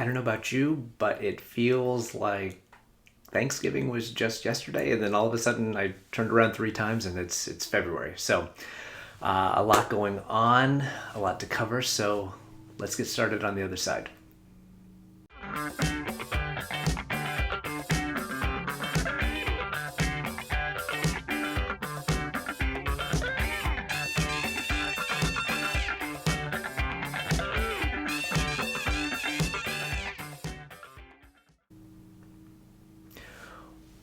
I don't know about you, but it feels like Thanksgiving was just yesterday, and then all of a sudden I turned around 3 times and it's February. So a lot going on, a lot to cover. So let's get started on the other side.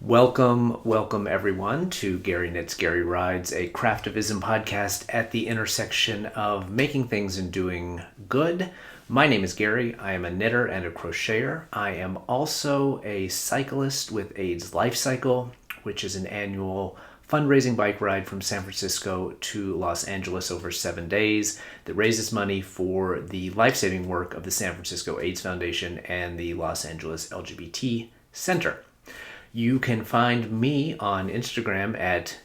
Welcome everyone to Gary Knits, Gary Rides, a craftivism podcast at the intersection of making things and doing good. My name is Gary. I am a knitter and a crocheter. I am also a cyclist with AIDS Lifecycle, which is an annual fundraising bike ride from San Francisco to Los Angeles over 7 days that raises money for the life-saving work of the San Francisco AIDS Foundation and the Los Angeles LGBT Center. You can find me on Instagram at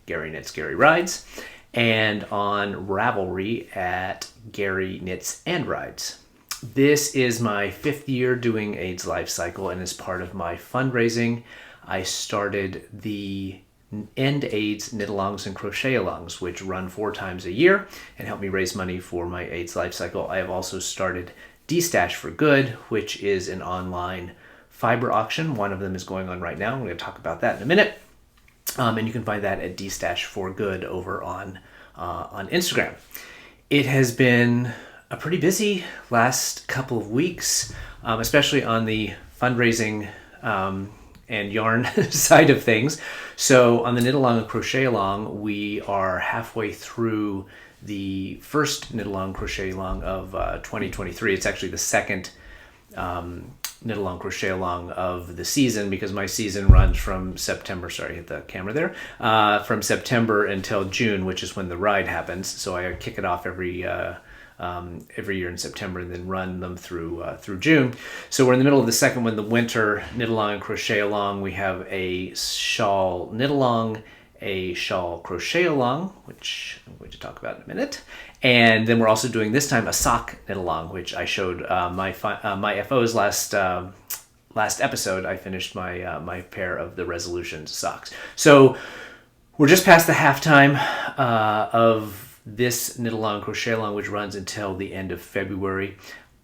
GaryKnitsAndRides and on Ravelry at GaryKnitsAndRides. This is my 5th year doing AIDS Lifecycle, and as part of my fundraising, I started the End AIDS Knitalongs and Crochet-alongs, which run 4 times a year and help me raise money for my AIDS Lifecycle. I have also started Destash for Good, which is an online Fiber auction. One of them is going on right now. We're going to talk about that in a minute. And you can find that at Destash for Good over on Instagram. It has been a pretty busy last couple of weeks, especially on the fundraising and yarn side of things. So on the Knitalong and Crochet-along, we are halfway through the first Knitalong Crochet-along of 2023. It's actually the second Knitalong Crochet-along of the season, because my season runs from September, hit the camera there, from September until June, which is when the ride happens. So I kick it off every year in September and then run them through June. So we're in the middle of the second one, the winter Knitalong and Crochet-along. We have a shawl Knitalong, a shawl Crochet-along, which I'm going to talk about in a minute. And then we're also doing this time a sock Knitalong, which I showed my FOs last episode. I finished my pair of the Resolutions socks. So we're just past the halftime of this Knitalong Crochet-along, which runs until the end of February.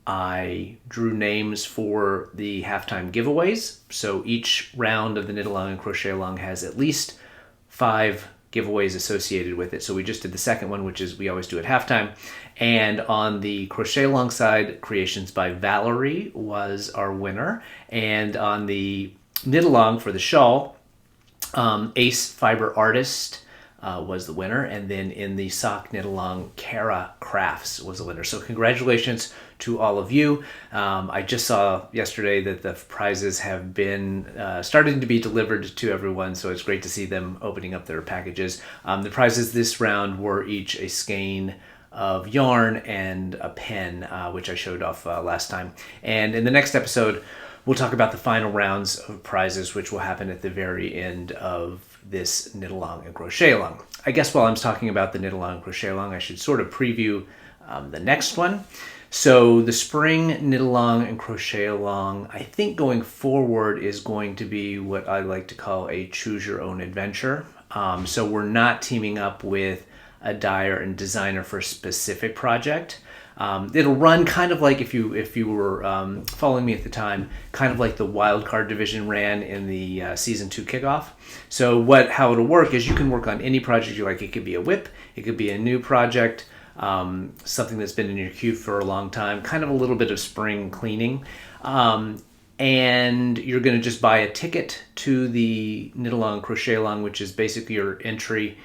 I drew names for the halftime giveaways. So each round of the Knitalong and Crochet-along has at least 5 giveaways associated with it. So we just did the second one, which is we always do at halftime. And on the Crochet-along side, Creations by Valerie was our winner. And on the Knitalong for the shawl, Ace Fiber Artist was the winner. And then in the sock Knitalong, Kara Crafts was the winner. So congratulations to all of you. I just saw yesterday that the prizes have been starting to be delivered to everyone, so it's great to see them opening up their packages. The prizes this round were each a skein of yarn and a pen, which I showed off last time. And in the next episode, we'll talk about the final rounds of prizes, which will happen at the very end of this Knitalong and Crochet-along. I guess while I'm talking about the Knitalong and Crochet-along, I should sort of preview the next one. So the spring Knitalong and Crochet-along, I think going forward is going to be what I like to call a choose your own adventure. So we're not teaming up with a dyer and designer for a specific project. It'll run kind of like, if you were following me at the time, kind of like the wildcard division ran in the season 2 kickoff. So how it'll work is you can work on any project you like. It could be a whip, it could be a new project, something that's been in your queue for a long time, kind of a little bit of spring cleaning. And you're going to just buy a ticket to the Knitalong Crochet-along, which is basically your entry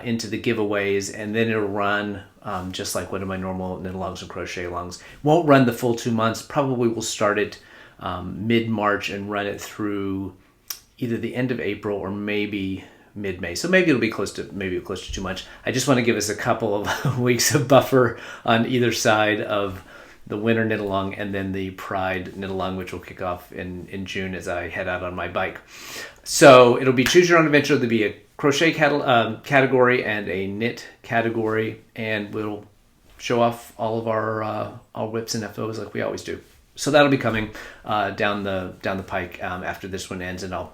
into the giveaways, and then it'll run just like one of my normal Knitalongs and Crochet-alongs. Won't run the full 2 months. Probably will start it mid-March and run it through either the end of April or maybe mid-May. So maybe it'll be close to 2 months. I just want to give us a couple of weeks of buffer on either side of the winter Knitalong and then the Pride Knitalong, which will kick off in June as I head out on my bike. So it'll be choose your own adventure. There'll be a crochet category and a knit category, and we'll show off all of our whips and FOs like we always do. So that'll be coming down the pike after this one ends, and I'll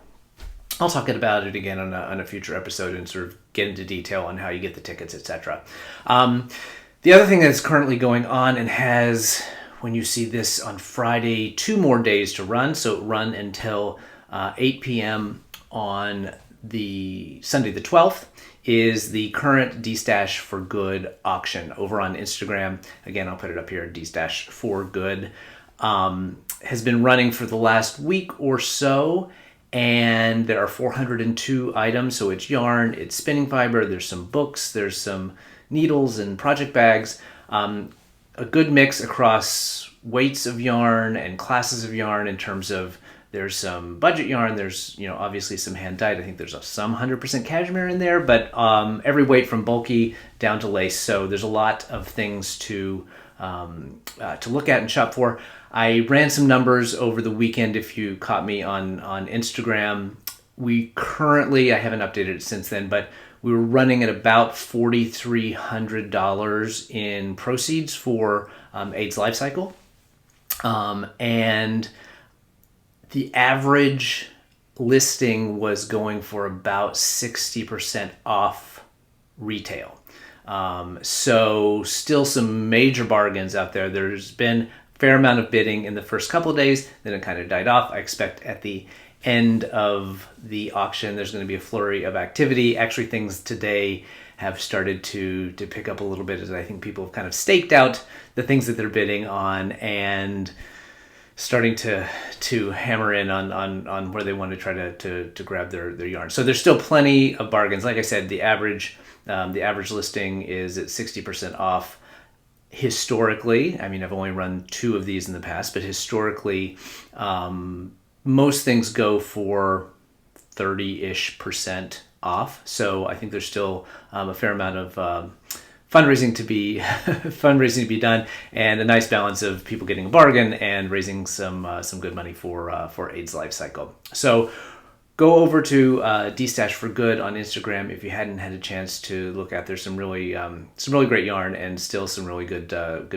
talk about it again on a future episode and sort of get into detail on how you get the tickets, etc. The other thing that's currently going on and has, when you see this on Friday, 2 more days to run. So run until 8 p.m. on the Sunday the 12th, is the current Destash for Good auction over on Instagram. Again, I'll put it up here, Destash for Good. Has been running for the last week or so, and there are 402 items. So it's yarn, it's spinning fiber, there's some books, there's some needles and project bags. A good mix across weights of yarn and classes of yarn in terms of there's some budget yarn, there's obviously some hand dyed. I think there's some 100% cashmere in there, but every weight from bulky down to lace. So there's a lot of things to look at and shop for. I ran some numbers over the weekend if you caught me on Instagram. We currently, I haven't updated it since then, but we were running at about $4,300 in proceeds for AIDS Lifecycle. And the average listing was going for about 60% off retail. So still some major bargains out there. There's been a fair amount of bidding in the first couple of days, then it kind of died off. I expect at the end of the auction there's going to be a flurry of activity. Actually, things today have started to pick up a little bit, as I think people have kind of staked out the things that they're bidding on and starting to hammer in on where they want to try to grab their yarn. So there's still plenty of bargains. Like I said, the average listing is at 60% off. Historically, I mean, I've only run 2 of these in the past, but historically, most things go for 30-ish% off. So I think there's still a fair amount of fundraising to be done, and a nice balance of people getting a bargain and raising some good money for AIDS Lifecycle. So go over to Destash for Good on Instagram if you hadn't had a chance to look at. There's some really great yarn and still some really good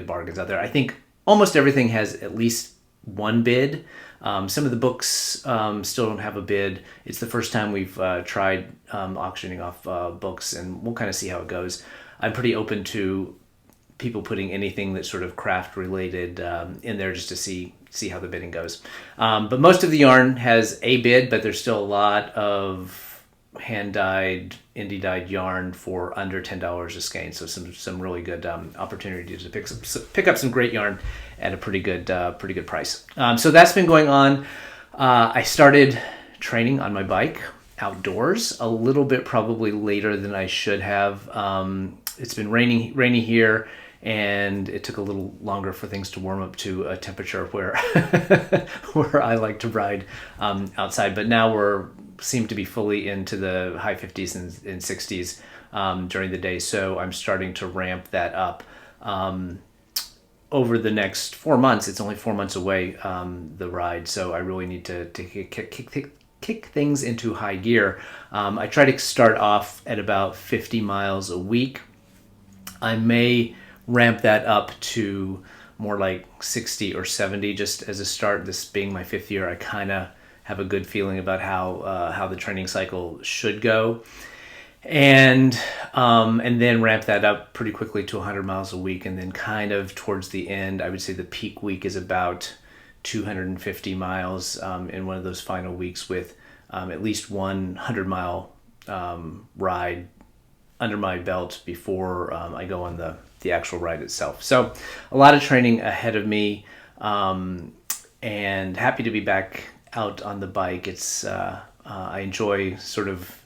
bargains out there. I think almost everything has at least one bid. Some of the books still don't have a bid. It's the first time we've tried auctioning off books, and we'll kind of see how it goes. I'm pretty open to people putting anything that's sort of craft related in there just to see how the bidding goes. But most of the yarn has a bid, but there's still a lot of hand-dyed, indie-dyed yarn for under $10 a skein. So some really good opportunities to pick up some great yarn at a pretty good price. So that's been going on. I started training on my bike outdoors a little bit probably later than I should have. It's been rainy here, and it took a little longer for things to warm up to a temperature where where I like to ride outside. But now seem to be fully into the high 50s and 60s during the day. So I'm starting to ramp that up over the next 4 months. It's only 4 months away, the ride. So I really need to kick things into high gear. I try to start off at about 50 miles a week. I may ramp that up to more like 60 or 70 just as a start. This being my 5th year, I kind of have a good feeling about how the training cycle should go, and then ramp that up pretty quickly to 100 miles a week, and then kind of towards the end, I would say the peak week is about 250 miles in one of those final weeks, with at least 100 mile ride under my belt before I go on the actual ride itself. So a lot of training ahead of me, and happy to be back out on the bike. It's I enjoy sort of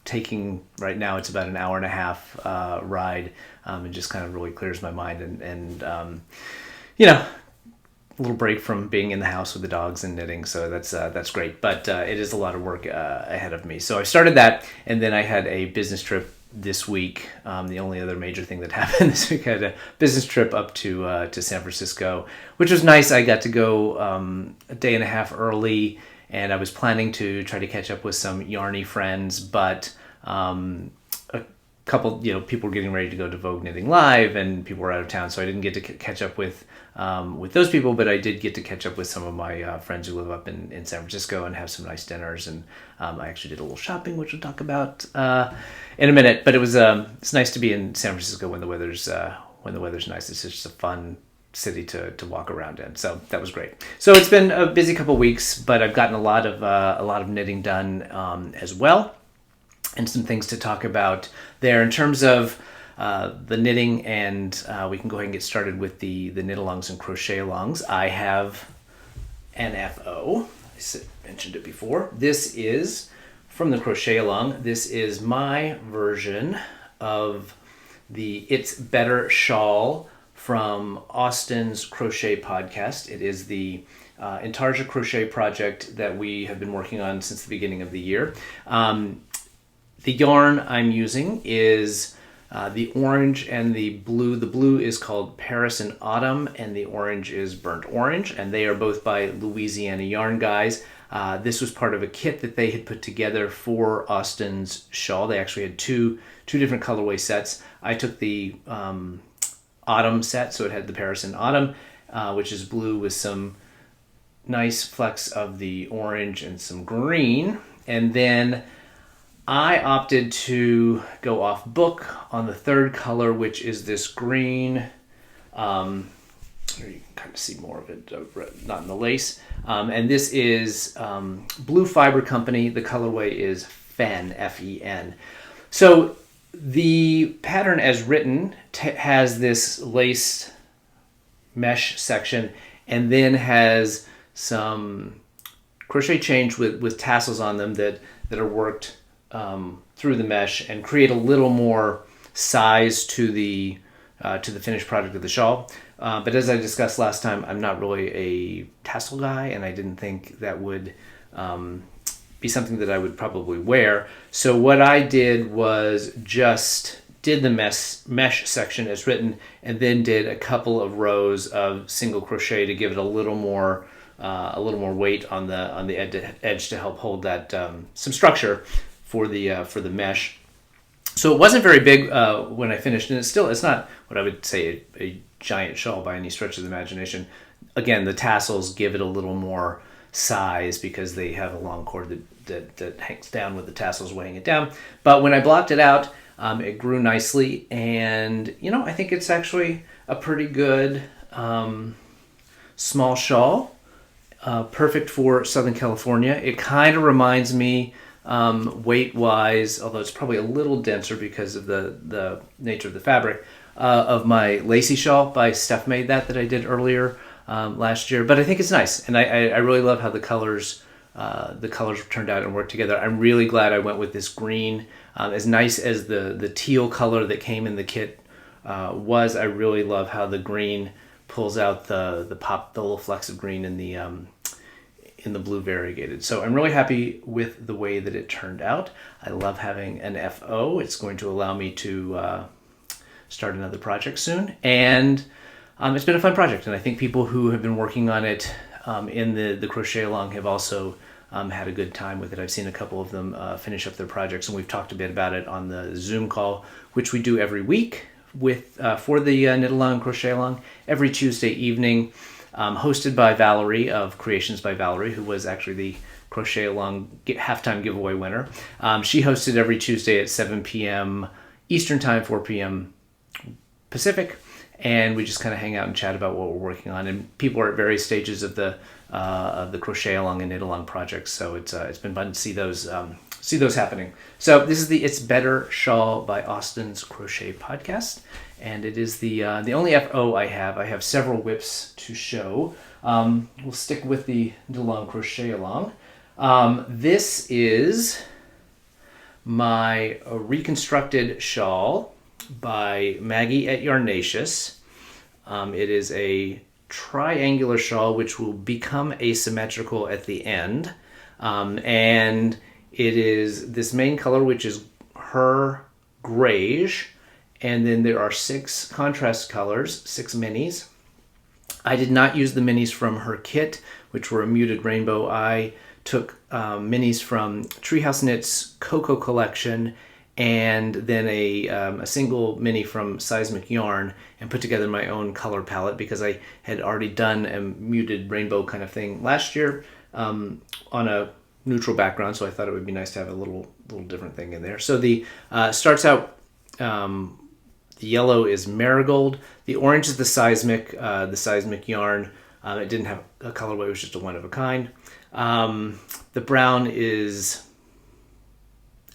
taking, right now it's about an hour and a half ride, and just kind of really clears my mind, and a little break from being in the house with the dogs and knitting. So that's great, but it is a lot of work ahead of me. So I started that, and then I had a business trip this week. The only other major thing that happened this week, I had a business trip up to San Francisco, which was nice. I got to go a day and a half early, and I was planning to try to catch up with some yarny friends, but a couple, people were getting ready to go to Vogue Knitting Live, and people were out of town, so I didn't get to catch up with those people, but I did get to catch up with some of my friends who live up in San Francisco and have some nice dinners, and I actually did a little shopping, which we'll talk about in a minute. But it's nice to be in San Francisco when the weather's nice. It's just a fun city to walk around in, so that was great. So it's been a busy couple weeks, but I've gotten a lot of knitting done as well, and some things to talk about there in terms of the knitting, and we can go ahead and get started with the Knitalongs and Crochet-alongs. I have an FO. I mentioned it before. This is from the Crochet-along. This is my version of the It's Better shawl from Austin's Crochet podcast. It is the Intarsia crochet project that we have been working on since the beginning of the year. The yarn I'm using is the orange and the blue. The blue is called Paris and Autumn, and the orange is Burnt Orange, and they are both by Louisiana Yarn Guys. This was part of a kit that they had put together for Austin's shawl. They actually had two different colorway sets. I took the Autumn set, so it had the Paris and Autumn, which is blue with some nice flecks of the orange and some green, and then I opted to go off book on the third color, which is this green. Here you can kind of see more of it, not in the lace. And this is Blue Fiber Company. The colorway is Fen, F-E-N. So the pattern as written has this lace mesh section, and then has some crochet chains with tassels on them that are worked through the mesh and create a little more size to the finished product of the shawl. But as I discussed last time, I'm not really a tassel guy, and I didn't think that would be something that I would probably wear. So what I did was just did the mesh section as written, and then did a couple of rows of single crochet to give it a little more weight on the edge to help hold that some structure for the mesh. So it wasn't very big when I finished, and it's not what I would say a giant shawl by any stretch of the imagination. Again, the tassels give it a little more size because they have a long cord that hangs down with the tassels weighing it down. But when I blocked it out, it grew nicely, and I think it's actually a pretty good small shawl, perfect for Southern California. It kind of reminds me weight-wise, although it's probably a little denser because of the nature of the fabric, of my lacy shawl by Steph Made that I did earlier last year. But I think it's nice, and I really love how the colors turned out and worked together. I'm really glad I went with this green. As nice as the teal color that came in the kit was, I really love how the green pulls out the little flecks of green in the blue variegated. So I'm really happy with the way that it turned out. I love having an FO. It's going to allow me to start another project soon, and it's been a fun project, and I think people who have been working on it in the crochet along have also had a good time with it. I've seen a couple of them finish up their projects, and we've talked a bit about it on the Zoom call, which we do every week for the Knitalong and Crochet Along every Tuesday evening, hosted by Valerie of Creations by Valerie, who was actually the Crochet Along halftime giveaway winner. She hosted every Tuesday at 7 p.m. Eastern Time, 4 p.m. Pacific, and we just kind of hang out and chat about what we're working on. And people are at various stages of the Crochet Along and Knit Along projects, so it's been fun to see those happening. So this is the It's Better shawl by Austin's Crochet podcast, and it is the only FO I have. I have several whips to show. We'll stick with the Knit Along Crochet Along. This is my reconstructed shawl by Maggie at Yarnacious. It is a triangular shawl which will become asymmetrical at the end, and it is this main color, which is her grayish, and then there are 6 contrast colors, 6 minis. I did not use the minis from her kit, which were a muted rainbow. I took minis from Treehouse Knits Cocoa collection and then a single mini from Seismic Yarn, and put together my own color palette because I had already done a muted rainbow kind of thing last year on a neutral background, so I thought it would be nice to have a little different thing in there. So the starts out, the yellow is Marigold, the orange is the Seismic Yarn. It didn't have a colorway, it was just a one of a kind. The brown is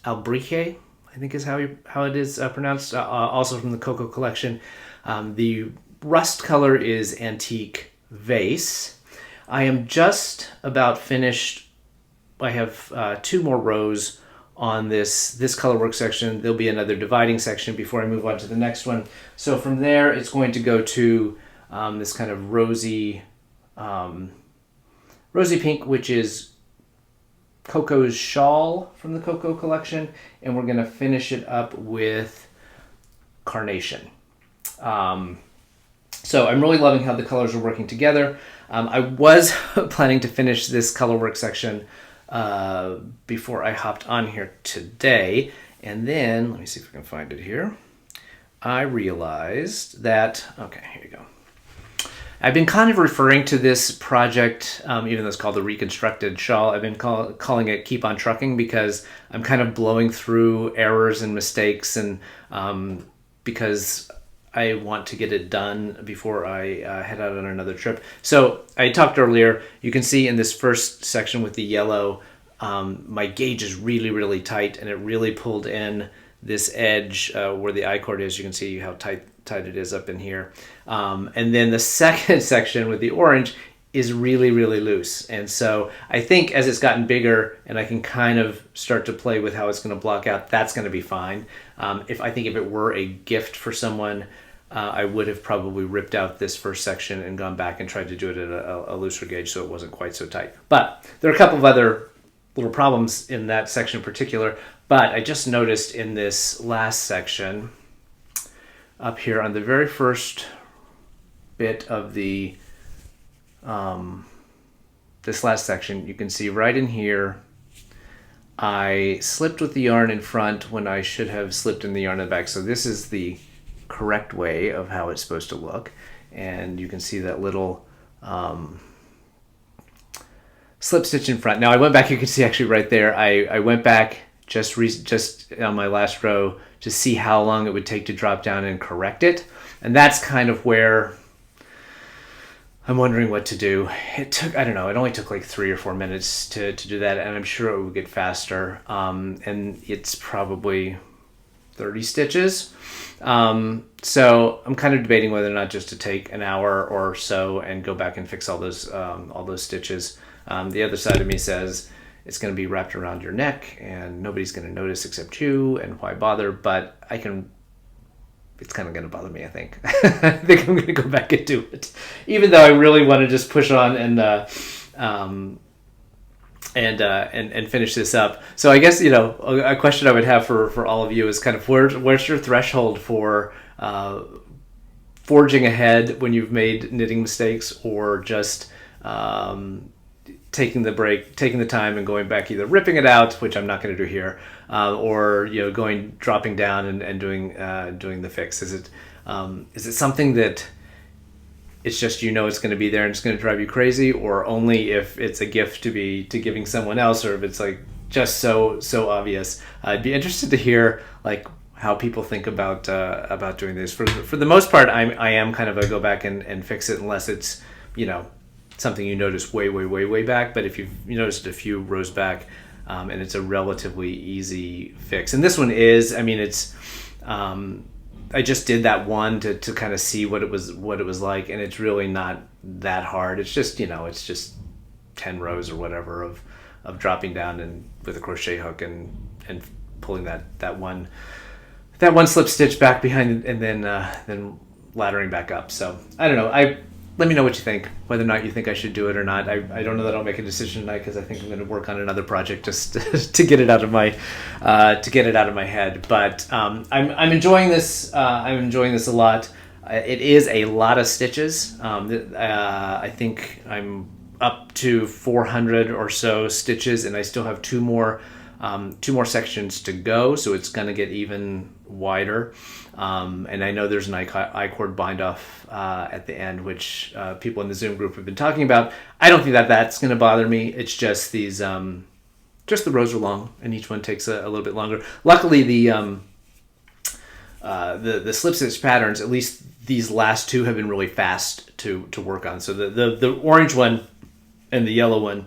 Albrije, I think is how it is pronounced, also from the Cocoa collection. The rust color is Antique Vase. I am just about finished. I have 2 more rows on this colorwork section. There'll be another dividing section before I move on to the next one. So from there, it's going to go to this kind of rosy pink, which is Coco's Shawl from the Cocoa collection, and we're going to finish it up with Carnation. So I'm really loving how the colors are working together. I was planning to finish this colorwork section before I hopped on here today, and then let me see if I can find it here. I realized that, okay, here you go. I've been kind of referring to this project, even though it's called the Reconstructed Shawl, I've been calling it Keep on Trucking, because I'm kind of blowing through errors and mistakes, and because I want to get it done before I head out on another trip. So I talked earlier, you can see in this first section with the yellow, my gauge is really, really tight, and it really pulled in this edge where the I-cord is. You can see how tight it is up in here. And then the second section with the orange is really, really loose. And so I think as it's gotten bigger and I can kind of start to play with how it's going to block out, that's going to be fine. If it were a gift for someone, I would have probably ripped out this first section and gone back and tried to do it at a looser gauge so it wasn't quite so tight. But there are a couple of other little problems in that section in particular. But I just noticed in this last section up here on the very first bit of the this last section, you can see right in here I slipped with the yarn in front when I should have slipped in the yarn in the back. So this is the correct way of how it's supposed to look, and you can see that little slip stitch in front. Now I went back, you can see actually right there, I went back just on my last row to see how long it would take to drop down and correct it, and that's kind of where I'm wondering what to do. It took, I don't know, it only took like 3 or 4 minutes to do that, and I'm sure it would get faster, and it's probably 30 stitches. So I'm kind of debating whether or not just to take an hour or so and go back and fix all those stitches. The other side of me says it's going to be wrapped around your neck and nobody's going to notice except you, and why bother? But it's kind of going to bother me, I think. I think I'm going to go back and do it, even though I really want to just push on and finish this up. So I guess, a question I would have for all of you is kind of where's your threshold for forging ahead when you've made knitting mistakes, or just taking the break, taking the time and going back, either ripping it out, which I'm not going to do here, or dropping down and doing the fix. Is it something that it's just it's going to be there and it's going to drive you crazy, or only if it's a gift to giving someone else, or if it's like just so obvious? I'd be interested to hear like how people think about doing this. For the most part, I am kind of a go back and fix it, unless it's something you notice way back. But if you've noticed a few rows back, and it's a relatively easy fix, and this one is, it's I just did that one to kind of see what it was like, and it's really not that hard. It's just it's just 10 rows or whatever of dropping down and with a crochet hook and pulling that one slip stitch back behind, and then laddering back up. So I don't know. Let me know what you think, whether or not you think I should do it or not. I don't know that I'll make a decision tonight, because I think I'm going to work on another project just to get it out of my head. But I'm enjoying this. I'm enjoying this a lot. It is a lot of stitches. I think I'm up to 400 or so stitches, and I still have 2 more 2 more sections to go, so it's going to get even wider. And I know there's an I-cord bind off at the end, which people in the Zoom group have been talking about. I don't think that that's going to bother me. It's just these, just the rows are long, and each one takes a little bit longer. Luckily, the slip stitch patterns, at least these last 2, have been really fast to work on. So the orange one and the yellow one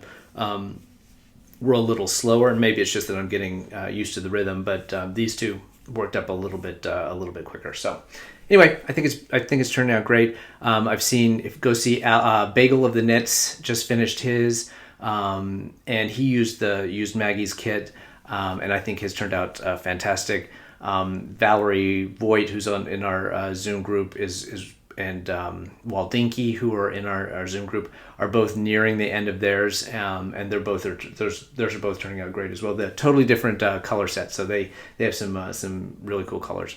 were a little slower, and maybe it's just that I'm getting used to the rhythm. But these 2 worked up a little bit quicker. So anyway, I think it's turning out great. I've seen go see Bagel of the Knits just finished his, and he used Maggie's kit, and I think his turned out fantastic. Valerie Voigt, who's in our Zoom group, and Waldinky, who are in our Zoom group, are both nearing the end of theirs, and theirs are both turning out great as well. They're totally different color sets, so they have some really cool colors.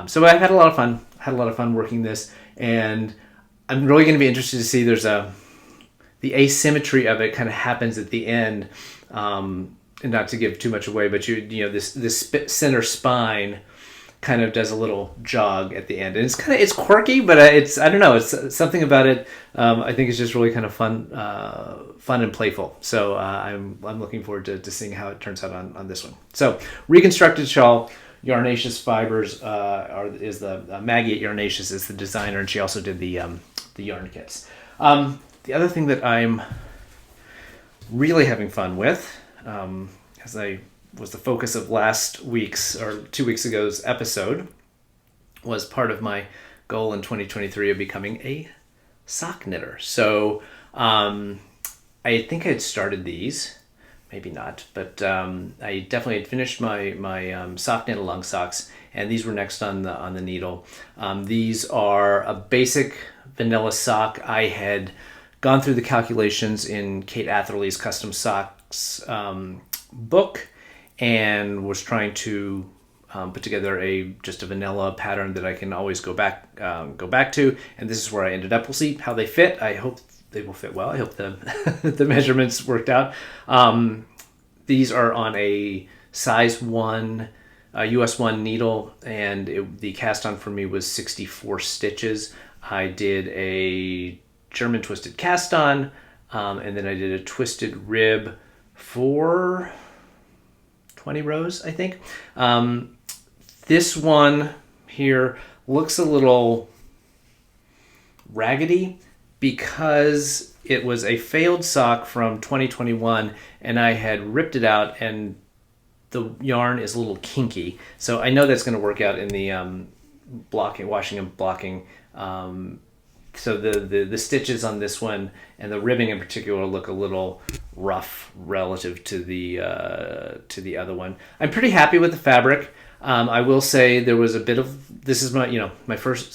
So I had a lot of fun. Working this, and I'm really going to be interested to see. There's the asymmetry of it kind of happens at the end. And not to give too much away, but this center spine kind of does a little jog at the end, and it's quirky, but I don't know, it's something about it. I think it's just really kind of fun and playful. So I'm looking forward to seeing how it turns out on this one. So reconstructed shawl, Yarnaceous Fibers is the Maggie at Yarnaceous is the designer, and she also did the yarn kits. The other thing that I'm really having fun with, as I was the focus of last week's or 2 weeks ago's episode, was part of my goal in 2023 of becoming a sock knitter. So I think I had started these, maybe not, but I definitely had finished my sock Knitalong socks, and these were next on the needle. These are a basic vanilla sock. I had gone through the calculations in Kate Atherley's Custom Socks book, and was trying to put together just a vanilla pattern that I can always go back to, and this is where I ended up. We'll see how they fit. I hope they will fit well. I hope the measurements worked out. These are on a size 1 US 1 needle, and the cast on for me was 64 stitches. I did a German twisted cast on, and then I did a twisted rib for 20 rows, I think. This one here looks a little raggedy because it was a failed sock from 2021, and I had ripped it out, and the yarn is a little kinky. So I know that's going to work out in the washing and blocking. So the stitches on this one and the ribbing in particular look a little rough relative to the other one. I'm pretty happy with the fabric. I will say there was a bit of, this is my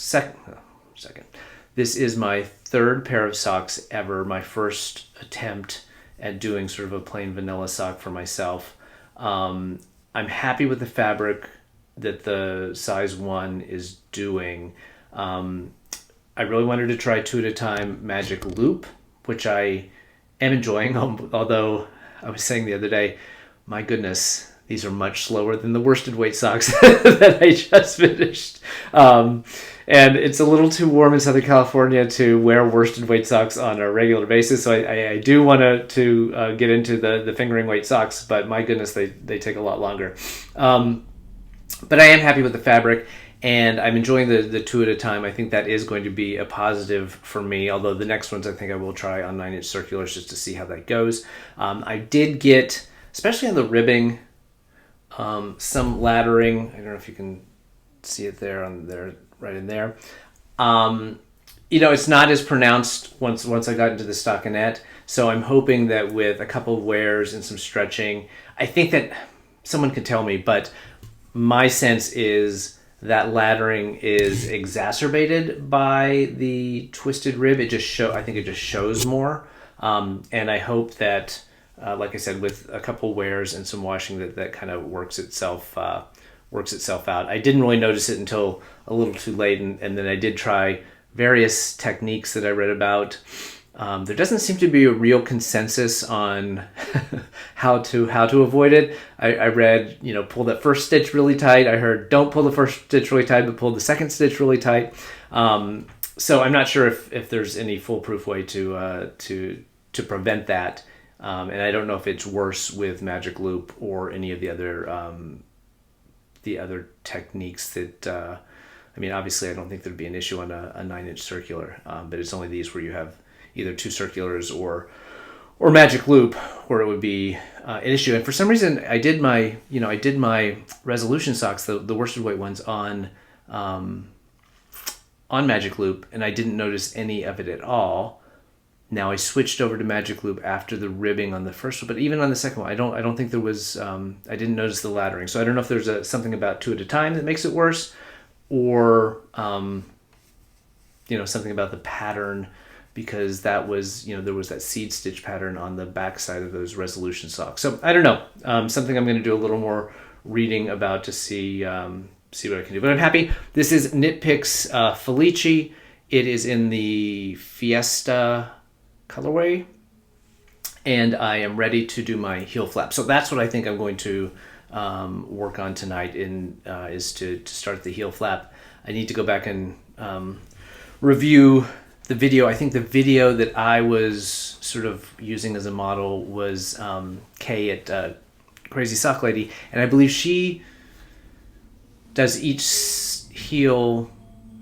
second. This is my third pair of socks ever. My first attempt at doing sort of a plain vanilla sock for myself. I'm happy with the fabric that the size 1 is doing. I really wanted to try 2 at a time magic loop, which I am enjoying, although I was saying the other day, my goodness, these are much slower than the worsted weight socks that I just finished. And it's a little too warm in Southern California to wear worsted weight socks on a regular basis, so I do want to get into the fingering weight socks, but my goodness, they take a lot longer. But I am happy with the fabric, and I'm enjoying the 2 at a time. I think that is going to be a positive for me, although the next ones I think I will try on 9-inch circulars just to see how that goes. I did get, especially on the ribbing, some laddering. I don't know if you can see it there, right in there. It's not as pronounced once I got into the stockinette, so I'm hoping that with a couple of wears and some stretching, I think that someone could tell me, but my sense is that laddering is exacerbated by the twisted rib. I think it just shows more. And I hope that, like I said, with a couple wears and some washing, that kind of works itself out. I didn't really notice it until a little too late, and then I did try various techniques that I read about There doesn't seem to be a real consensus on how to avoid it. I read, pull that first stitch really tight. I heard don't pull the first stitch really tight, but pull the second stitch really tight. So I'm not sure if there's any foolproof way to prevent that. And I don't know if it's worse with Magic Loop or any of the other techniques that. Obviously, I don't think there'd be an issue on a 9-inch circular, but it's only these where you have either two circulars or Magic Loop where it would be an issue. And for some reason, I did my resolution socks, the worsted weight ones, on Magic Loop, and I didn't notice any of it at all. Now I switched over to Magic Loop after the ribbing on the first one, but even on the second one, I don't think there was. I didn't notice the laddering, so I don't know if there's something about 2 at a time that makes it worse, or something about the pattern, because that was, there was that seed stitch pattern on the back side of those resolution socks. So I don't know, something I'm going to do a little more reading about to see what I can do. But I'm happy. This is Knit Picks Felici. It is in the Fiesta colorway, and I am ready to do my heel flap. So that's what I think I'm going to work on tonight. Is to start the heel flap. I need to go back and review the video. I think the video that I was sort of using as a model was Kay at Crazy Sock Lady, and I believe she does each heel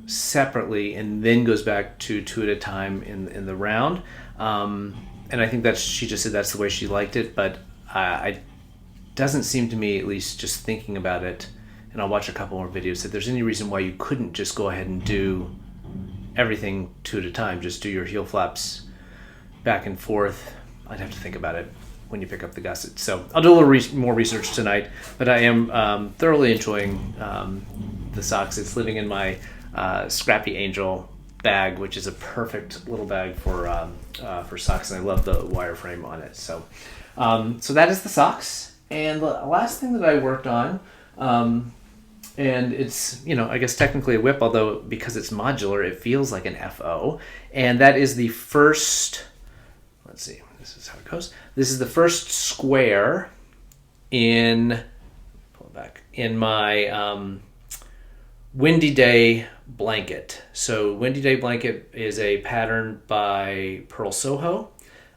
separately and then goes back to 2 at a time in the round. And I think she just said that's the way she liked it, but it doesn't seem to me, at least just thinking about it, and I'll watch a couple more videos, that there's any reason why you couldn't just go ahead and do everything 2 at a time. Just do your heel flaps back and forth. I'd have to think about it when you pick up the gusset. So I'll do a little more research tonight, but I am thoroughly enjoying the socks. It's living in my Scrappy Angel bag, which is a perfect little bag for socks, and I love the wireframe on it. So that is the socks. And the last thing that I worked on, and it's, I guess technically a whip, although because it's modular, it feels like an FO. And that is the first, let's see, this is how it goes. This is the first square in my Windy Day blanket. So Windy Day blanket is a pattern by Pearl Soho.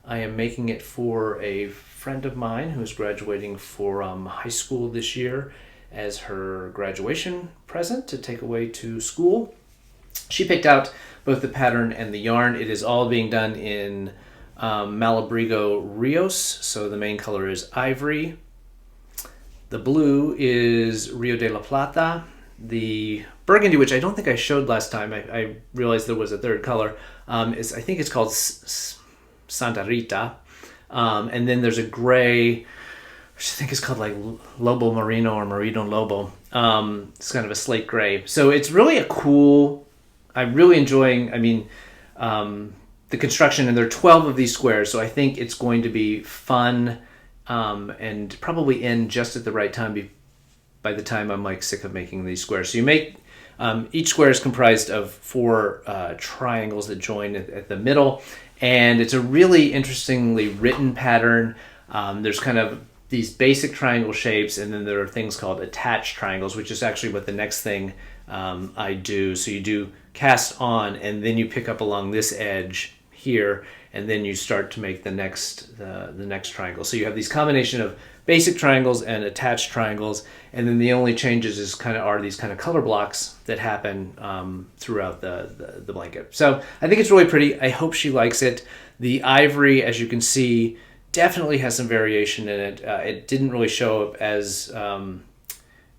I am making it for a friend of mine who's graduating for high school this year as her graduation present to take away to school. She picked out both the pattern and the yarn. It is all being done in Malabrigo Rios, so the main color is ivory. The blue is Rio de la Plata. The burgundy, which I don't think I showed last time, I realized there was a third color, I think it's called Santa Rita. And then there's a gray, which I think is called like Lobo Merino or Merino Lobo. It's kind of a slate gray. So it's really a cool, I'm really enjoying, the construction, and there are 12 of these squares, so I think it's going to be fun and probably end just at the right time by the time I'm like sick of making these squares. So you make, each square is comprised of 4 triangles that join at the middle, and it's a really interestingly written pattern. There's kind of these basic triangle shapes, and then there are things called attached triangles, which is actually what the next thing I do. So you do cast on, and then you pick up along this edge here, and then you start to make the next triangle. So you have these combination of basic triangles and attached triangles, and then the only changes are these kind of color blocks that happen throughout the blanket. So I think it's really pretty. I hope she likes it. The ivory, as you can see, definitely has some variation in it. It didn't really show up as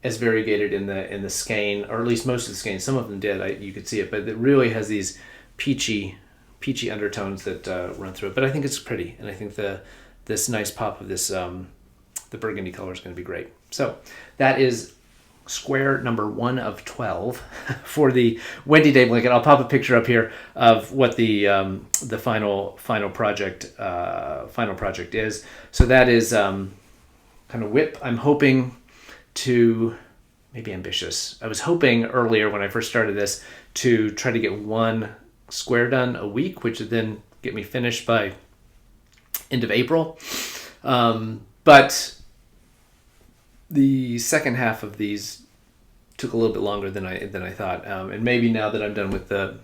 variegated in the skein, or at least most of the skein. Some of them did. You could see it, but it really has these peachy undertones that run through it. But I think it's pretty, and I think this nice pop of this the burgundy color is going to be great. So that is square number 1 of 12 for the Windy Day blanket. I'll pop a picture up here of what the final project is. So that is kind of whip. I'm hoping to, maybe ambitious. I was hoping earlier when I first started this to try to get 1 square done a week, which would then get me finished by end of April. But the second half of these took a little bit longer than I thought. And maybe now that I'm done with the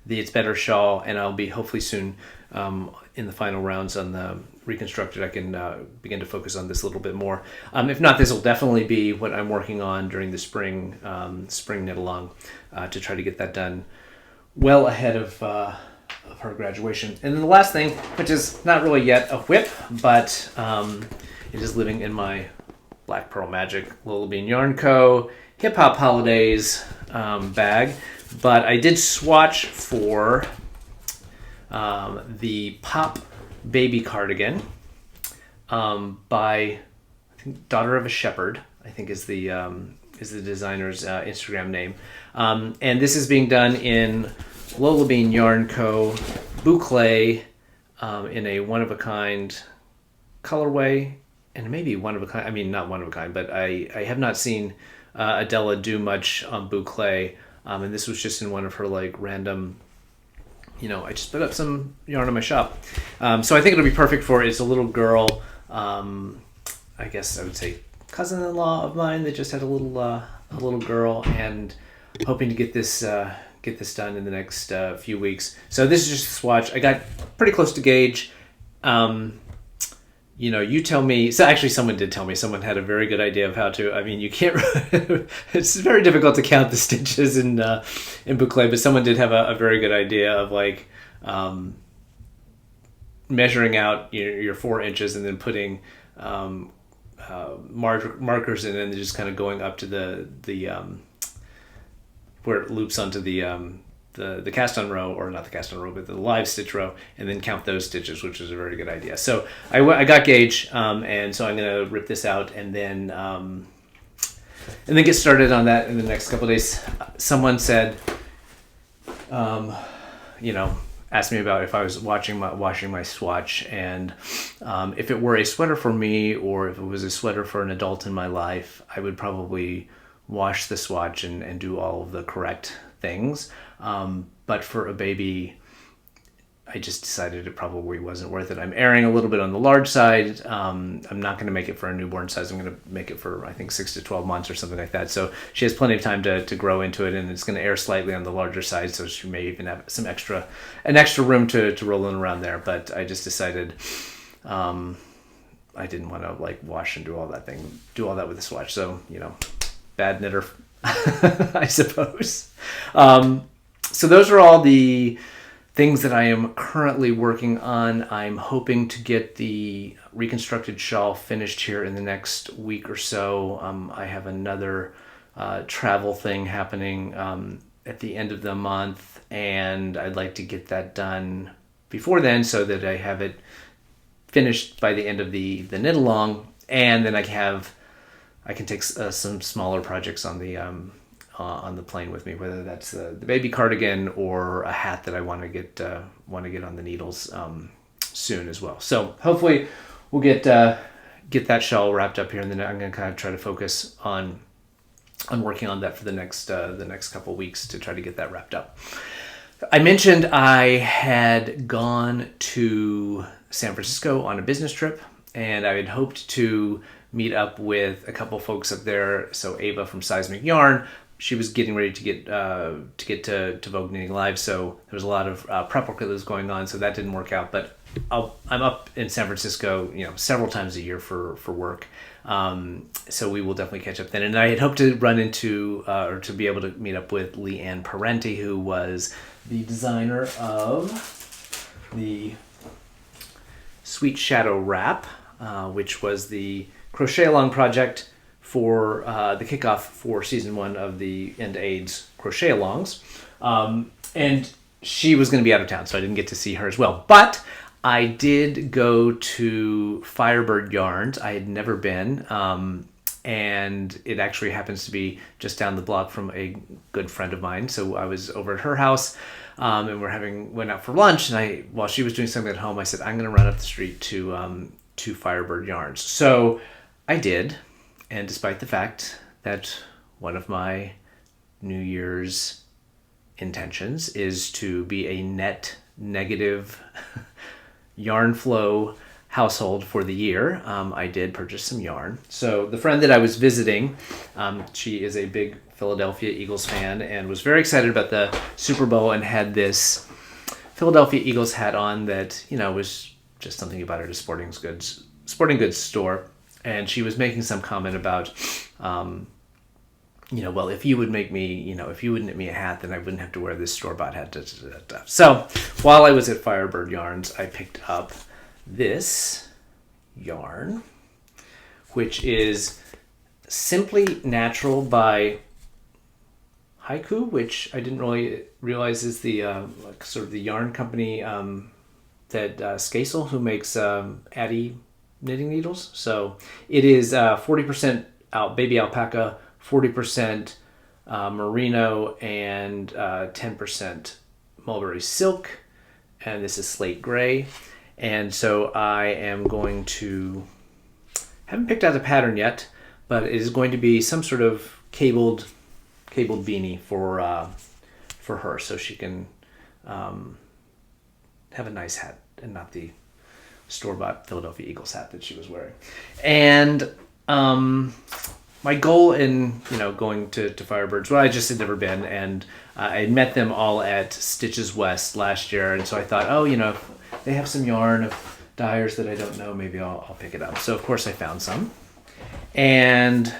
It's Better shawl, and I'll be hopefully soon in the final rounds on the Reconstructed, I can begin to focus on this a little bit more. If not, this will definitely be what I'm working on during the spring knit along to try to get that done well ahead of her graduation. And then the last thing, which is not really yet a whip, but it is living in my Black Pearl Magic Lila Bean Yarn Co. Hip Hop Holidays bag. But I did swatch for the Pop Baby Cardigan by, I think, Daughter of a Shepherd, I think is the designer's Instagram name. And this is being done in Lila Bean Yarn Co. Boucle in a one-of-a-kind colorway, and maybe one-of-a-kind, I mean, not one-of-a-kind, but I have not seen Adela do much on Boucle, and this was just in one of her like random, I just put up some yarn in my shop. So I think it'll be perfect for, it's a little girl, I guess I would say cousin-in-law of mine that just had a little girl, and hoping to get this done in the next few weeks. So this is just a swatch. I got pretty close to gauge. You tell me. So actually, someone did tell me. Someone had a very good idea of how to. I mean, you can't. It's very difficult to count the stitches in boucle, but someone did have a very good idea of like measuring out your 4 inches and then putting markers in, and then just kind of going up to the where it loops onto the cast on row, or not the cast on row, but the live stitch row, and then count those stitches, which is a very good idea. So I got gauge, and so I'm going to rip this out and then get started on that in the next couple of days. Someone said, asked me about if I was washing my swatch, and if it were a sweater for me or if it was a sweater for an adult in my life, I would probably wash the swatch and do all of the correct things. But for a baby, I just decided it probably wasn't worth it. I'm erring a little bit on the large side. I'm not going to make it for a newborn size. I'm going to make it for, I think, 6 to 12 months or something like that. So she has plenty of time to grow into it, and it's going to err slightly on the larger side, so she may even have an extra room to roll in around there. But I just decided I didn't want to like wash and do all that with the swatch. So, bad knitter, I suppose. So those are all the things that I am currently working on. I'm hoping to get the Reconstructed shawl finished here in the next week or so. I have another travel thing happening at the end of the month, and I'd like to get that done before then so that I have it finished by the end of the knit along, and then I can take some smaller projects on the plane with me, whether that's the baby cardigan or a hat that I want to get on the needles soon as well. So hopefully we'll get that shawl wrapped up here, and then I'm going to kind of try to focus on working on that for the next couple weeks to try to get that wrapped up. I mentioned I had gone to San Francisco on a business trip, and I had hoped to meet up with a couple folks up there. So Ava from Seismic Yarn, she was getting ready to get to Vogue Knitting Live, so there was a lot of prep work that was going on, so that didn't work out. But I'm up in San Francisco, several times a year for work, so we will definitely catch up then. And I had hoped to run into or to be able to meet up with Leanne Parenti, who was the designer of the Sweet Shadow Wrap, which was the crochet along project for the kickoff for season 1 of the End AIDS crochet alongs. And she was going to be out of town, so I didn't get to see her as well. But I did go to Firebird Yarns. I had never been, and it actually happens to be just down the block from a good friend of mine. So I was over at her house, and went out for lunch. And while she was doing something at home, I said, I'm going to run up the street to Firebird Yarns. So I did. And despite the fact that one of my New Year's intentions is to be a net negative yarn flow household for the year, I did purchase some yarn. So the friend that I was visiting, she is a big Philadelphia Eagles fan and was very excited about the Super Bowl and had this Philadelphia Eagles hat on that, you know, was just something about it, a sporting goods store. And she was making some comment about, you know, well, if you would make me, you know, if you would knit me a hat, then I wouldn't have to wear this store-bought hat. So while I was at Firebird Yarns, I picked up this yarn, which is Simply Natural by Haiku, which I didn't really realize is the like sort of the yarn company that Skasel, who makes Addy knitting needles. So it is 40% baby alpaca, 40% merino, and 10% mulberry silk. And this is slate gray. And so I am going to, haven't picked out the pattern yet, but it is going to be some sort of cabled beanie for her, so she can have a nice hat and not the store-bought Philadelphia Eagles hat that she was wearing. And my goal in, you know, going to Firebirds, well, I just had never been, and I had met them all at Stitches West last year, and so I thought, oh, you know, if they have some yarn of dyers that I don't know, maybe I'll pick it up. So of course I found some, and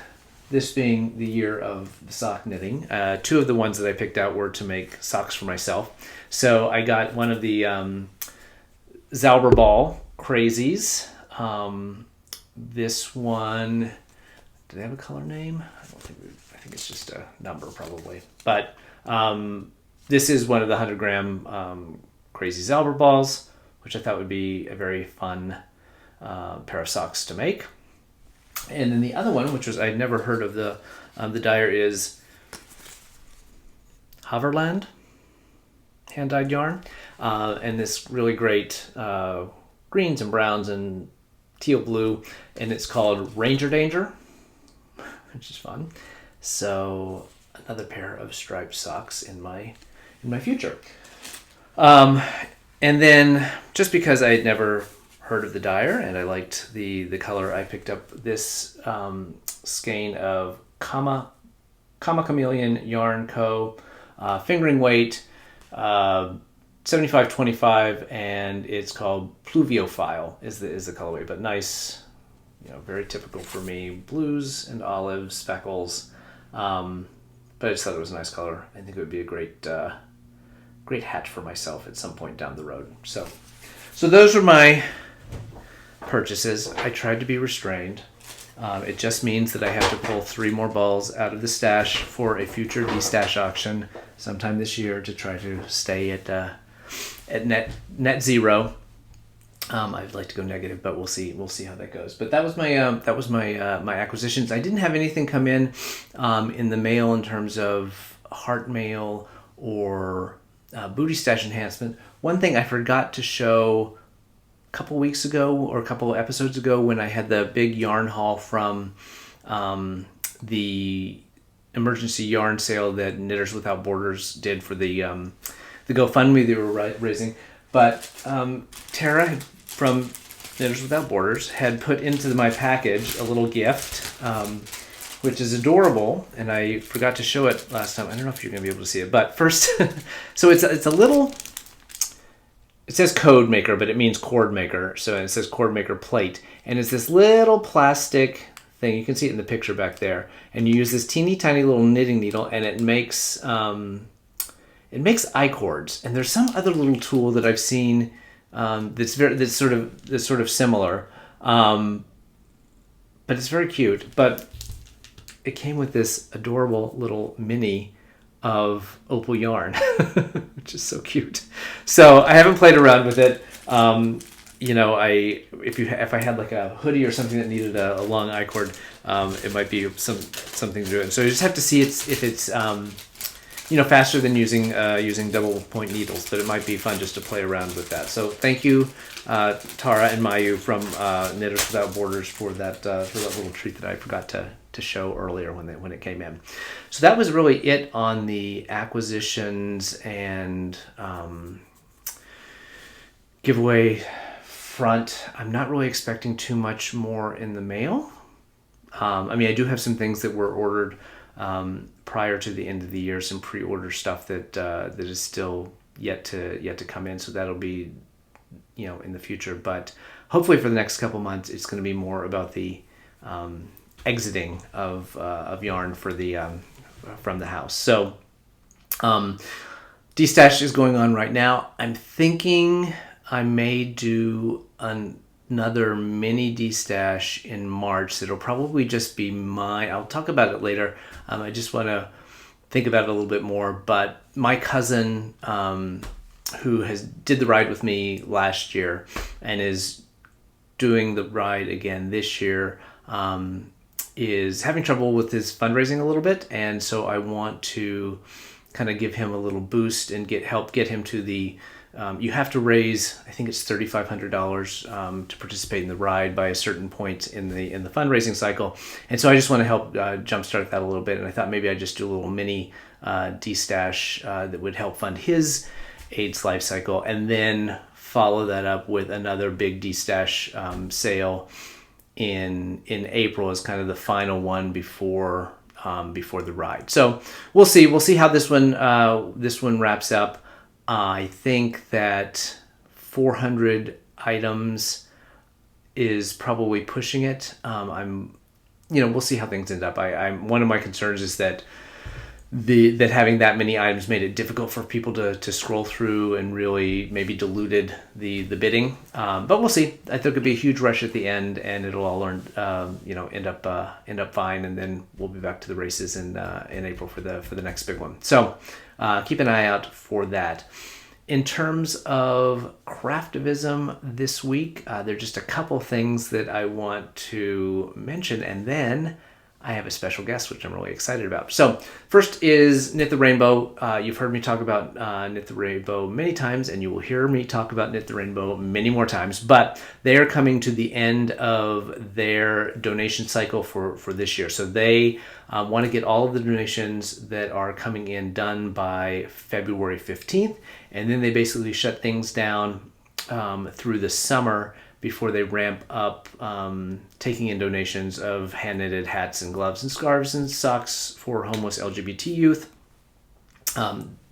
this being the year of the sock knitting, two of the ones that I picked out were to make socks for myself. So I got one of the Zauberball Crazies. This one, do they have a color name? I think it's just a number probably. But this is one of the 100 gram Crazy Zauberballs, which I thought would be a very fun pair of socks to make. And then the other one, which was I'd never heard of the dyer, is Haverland hand-dyed yarn, and this really great greens and browns and teal blue, and it's called Ranger Danger, which is fun. So another pair of striped socks in my future. And then just because I had never heard of the dyer and I liked the color, I picked up this skein of Comma Chameleon Yarn Co. Fingering weight 75-25, and it's called Pluviophile is the colorway, but nice, you know, very typical for me, blues and olives, speckles, but I just thought it was a nice color. I think it would be a great hat for myself at some point down the road. So those were my purchases. I tried to be restrained. It just means that I have to pull 3 more balls out of the stash for a future Destash auction sometime this year to try to stay at net zero. I'd like to go negative, but we'll see how that goes. But that was my acquisitions. I didn't have anything come in the mail in terms of heart mail or booty stash enhancement. One thing I forgot to show a couple weeks ago or a couple episodes ago when I had the big yarn haul from the emergency yarn sale that Knitters Without Borders did for the GoFundMe they were raising. But Tara from Knitters Without Borders had put into my package a little gift, which is adorable, and I forgot to show it last time. I don't know if you're going to be able to see it, but first, so it's a little, it says code maker, but it means cord maker, so it says cord maker plate, and it's this little plastic thing, you can see it in the picture back there, and you use this teeny tiny little knitting needle, and it makes I-cords, and there's some other little tool that I've seen that's sort of similar, but it's very cute. But it came with this adorable little mini of opal yarn, which is so cute. So I haven't played around with it. You know, if I had like a hoodie or something that needed a long I-cord, it might be something to do. So you just have to see if it's you know, faster than using double point needles, but it might be fun just to play around with that. So thank you, Tara and Mayu from Knitters Without Borders for that little treat that I forgot to show earlier when it came in. So that was really it on the acquisitions and giveaway front, I'm not really expecting too much more in the mail. I mean, I do have some things that were ordered prior to the end of the year, some pre-order stuff that is still yet to come in. So that'll be, in the future. But hopefully for the next couple months, it's going to be more about the exiting of yarn for the from the house. So Destash is going on right now. I'm thinking I may do another mini Destash in March. It'll probably just be I'll talk about it later. I just want to think about it a little bit more. But my cousin, who did the ride with me last year and is doing the ride again this year, is having trouble with his fundraising a little bit. And so I want to kind of give him a little boost and help get him to the you have to raise, I think it's $3,500 to participate in the ride by a certain point in the fundraising cycle. And so I just want to help jumpstart that a little bit. And I thought maybe I'd just do a little mini Destash that would help fund his AIDS Lifecycle, and then follow that up with another big Destash sale in April as kind of the final one before the ride. So we'll see how this one wraps up. I think that 400 items is probably pushing it. We'll see how things end up. I'm one of my concerns is that that having that many items made it difficult for people to scroll through and really maybe diluted the bidding. But we'll see. I think it'll be a huge rush at the end, and it'll all end up fine, and then we'll be back to the races in April for the next big one. So keep an eye out for that. In terms of Craftivism this week, there are just a couple things that I want to mention, and then I have a special guest, which I'm really excited about. So first is Knit the Rainbow. You've heard me talk about Knit the Rainbow many times, and you will hear me talk about Knit the Rainbow many more times, but they are coming to the end of their donation cycle for this year. So they want to get all of the donations that are coming in done by February 15th, and then they basically shut things down through the summer before they ramp up taking in donations of hand-knitted hats and gloves and scarves and socks for homeless LGBT youth.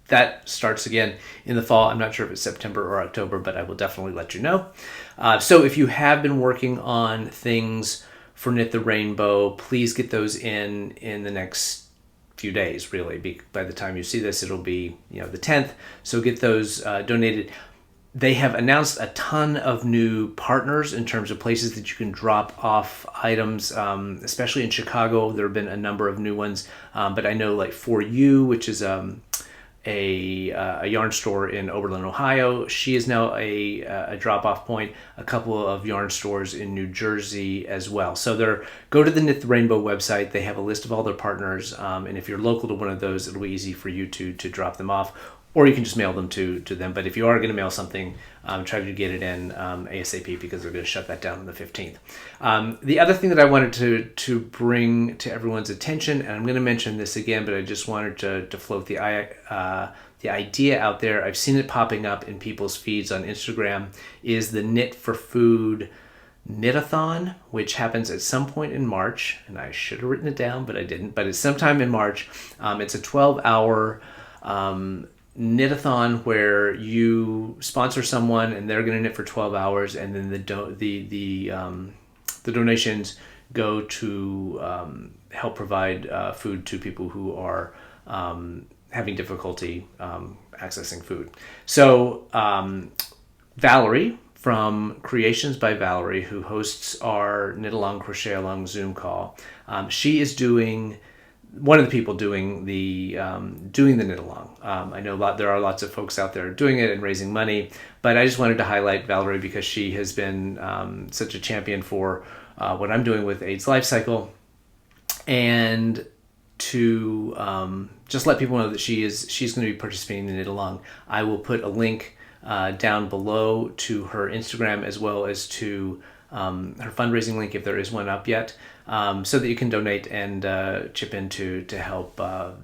That starts again in the fall. I'm not sure if it's September or October, but I will definitely let you know. So if you have been working on things for Knit the Rainbow, please get those in the next few days, really. By the time you see this, it'll be the 10th. So get those donated. They have announced a ton of new partners in terms of places that you can drop off items, especially in Chicago. There have been a number of new ones, but I know like For You, which is a yarn store in Oberlin, Ohio. She is now a drop-off point. A couple of yarn stores in New Jersey as well. So go to the Knit the Rainbow website. They have a list of all their partners, and if you're local to one of those, it'll be easy for you to drop them off. Or you can just mail them to them. But if you are going to mail something, try to get it in ASAP, because they're going to shut that down on the 15th. The other thing that I wanted to bring to everyone's attention, and I'm going to mention this again, but I just wanted to float the idea out there. I've seen it popping up in people's feeds on Instagram, is the Knit for Food Knitathon, which happens at some point in March. And I should have written it down, but I didn't. But it's sometime in March. It's a 12-hour knit-a-thon where you sponsor someone and they're going to knit for 12 hours, and then the donations go to help provide food to people who are having difficulty accessing food. So Valerie from Creations by Valerie, who hosts our Knitalong Crochet Along Zoom call, she is one of the people doing the knit along. I know there are lots of folks out there doing it and raising money, but I just wanted to highlight Valerie because she has been such a champion for what I'm doing with AIDS Lifecycle, and to just let people know that she's going to be participating in the knit along. I will put a link down below to her Instagram, as well as to her fundraising link, if there is one up yet, so that you can donate and chip in to help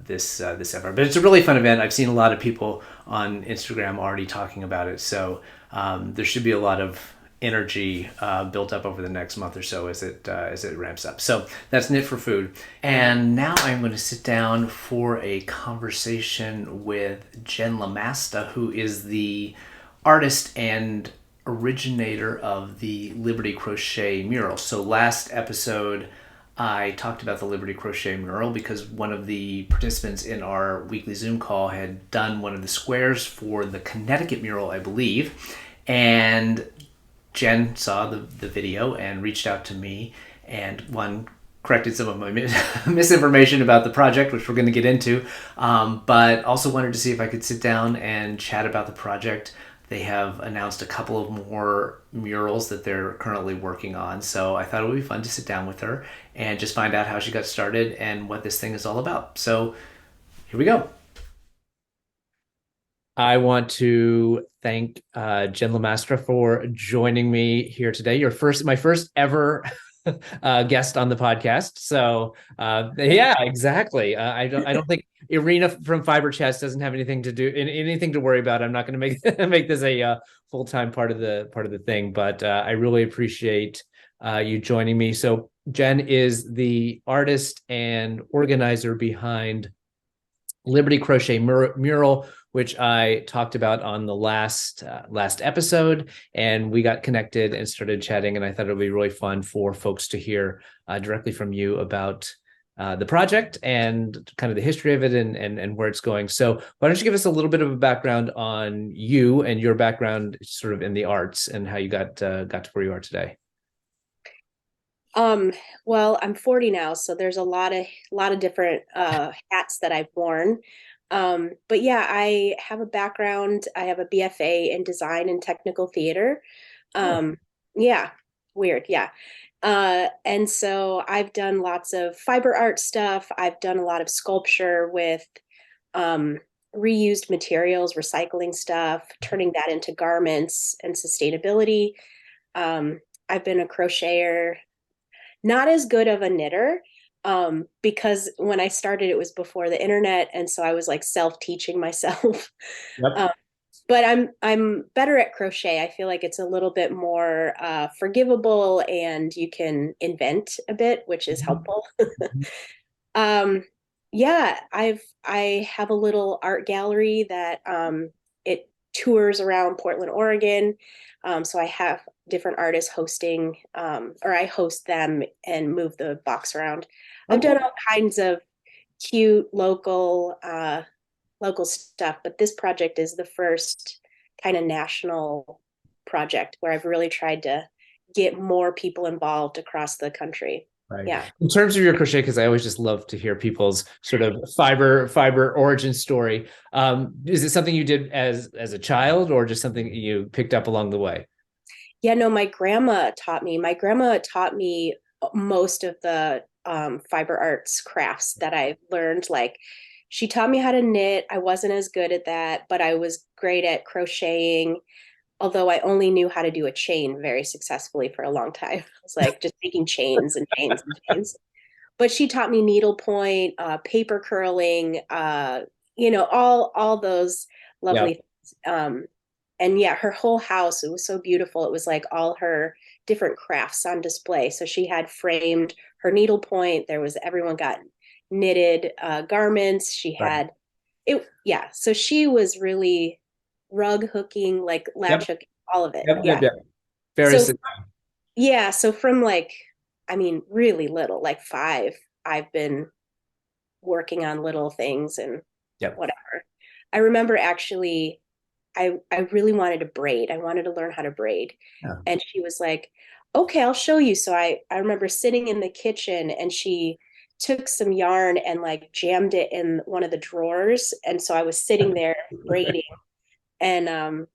this effort. But it's a really fun event. I've seen a lot of people on Instagram already talking about it, so there should be a lot of energy built up over the next month or so as it ramps up. So that's Knit for Food. And now I'm going to sit down for a conversation with Jen LaMastra, who is the artist and originator of the Liberty Crochet mural. So last episode, I talked about the Liberty Crochet mural because one of the participants in our weekly Zoom call had done one of the squares for the Connecticut mural, I believe. And Jen saw the video and reached out to me and corrected some of my misinformation about the project, which we're going to get into, but also wanted to see if I could sit down and chat about the project. They have announced a couple of more murals that they're currently working on, so I thought it would be fun to sit down with her and just find out how she got started and what this thing is all about. So here we go. I want to thank Jen LaMastra for joining me here today. My first ever guest on the podcast. So yeah, exactly. I don't think Irina from Fiber Chats doesn't have anything to worry about. I'm not going to make this a full-time part of the thing, but I really appreciate you joining me. So Jen is the artist and organizer behind Liberty Crochet Mural, which I talked about on the last episode, and we got connected and started chatting, and I thought it would be really fun for folks to hear directly from you about the project and kind of the history of it and where it's going. So why don't you give us a little bit of a background on you and your background sort of in the arts and how you got to where you are today? Well, I'm 40 now, so there's a lot of different hats that I've worn. But yeah, I have a background. I have a BFA in design and technical theater. Oh. Yeah, weird. Yeah. And so I've done lots of fiber art stuff. I've done a lot of sculpture with reused materials, recycling stuff, turning that into garments and sustainability. I've been a crocheter, not as good of a knitter, because when I started, it was before the internet, and so I was like self-teaching myself. Yep. But I'm better at crochet. I feel like it's a little bit more forgivable, and you can invent a bit, which is helpful. um, yeah, I have a little art gallery that it tours around Portland, Oregon. So I have different artists hosting, or I host them and move the box around. I've done Okay. all kinds of cute local stuff, but this project is the first kind of national project where I've really tried to get more people involved across the country. Right. Yeah. In terms of your crochet, because I always just love to hear people's sort of fiber origin story. Is it something you did as a child, or just something you picked up along the way? Yeah, no, my grandma taught me. My grandma taught me most of the fiber arts crafts that I learned. Like, she taught me how to knit. I wasn't as good at that, but I was great at crocheting, although I only knew how to do a chain very successfully for a long time. I was like just making chains and chains and chains. But she taught me needlepoint, paper curling, all those Yeah. lovely things. And yeah, her whole house, it was so beautiful. It was like all her different crafts on display. So she had framed her needlepoint. Everyone got knitted garments. She Right. had it. Yeah. So she was really rug hooking, like latch Yep. hooking, all of it. Yep. Yep. Yeah. Yep. Very. So yeah. So from like, I mean, really little, like 5, I've been working on little things and Yep. whatever. I remember actually I really wanted to braid. I wanted to learn how to braid. Yeah. And she was like, okay, I'll show you. So I remember sitting in the kitchen, and she took some yarn and like jammed it in one of the drawers. And so I was sitting there braiding, and and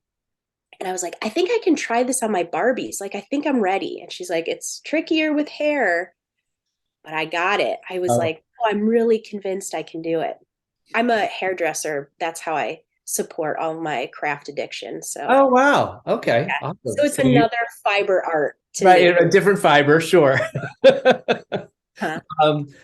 I was like, I think I can try this on my Barbies. Like, I think I'm ready. And she's like, it's trickier with hair, but I got it. I was Oh. like, oh, I'm really convinced I can do it. I'm a hairdresser. That's how I support all my craft addiction. So Oh, wow. Okay. yeah. So Awesome. it's So you another fiber art to right, me. a different fiber, sure. Huh.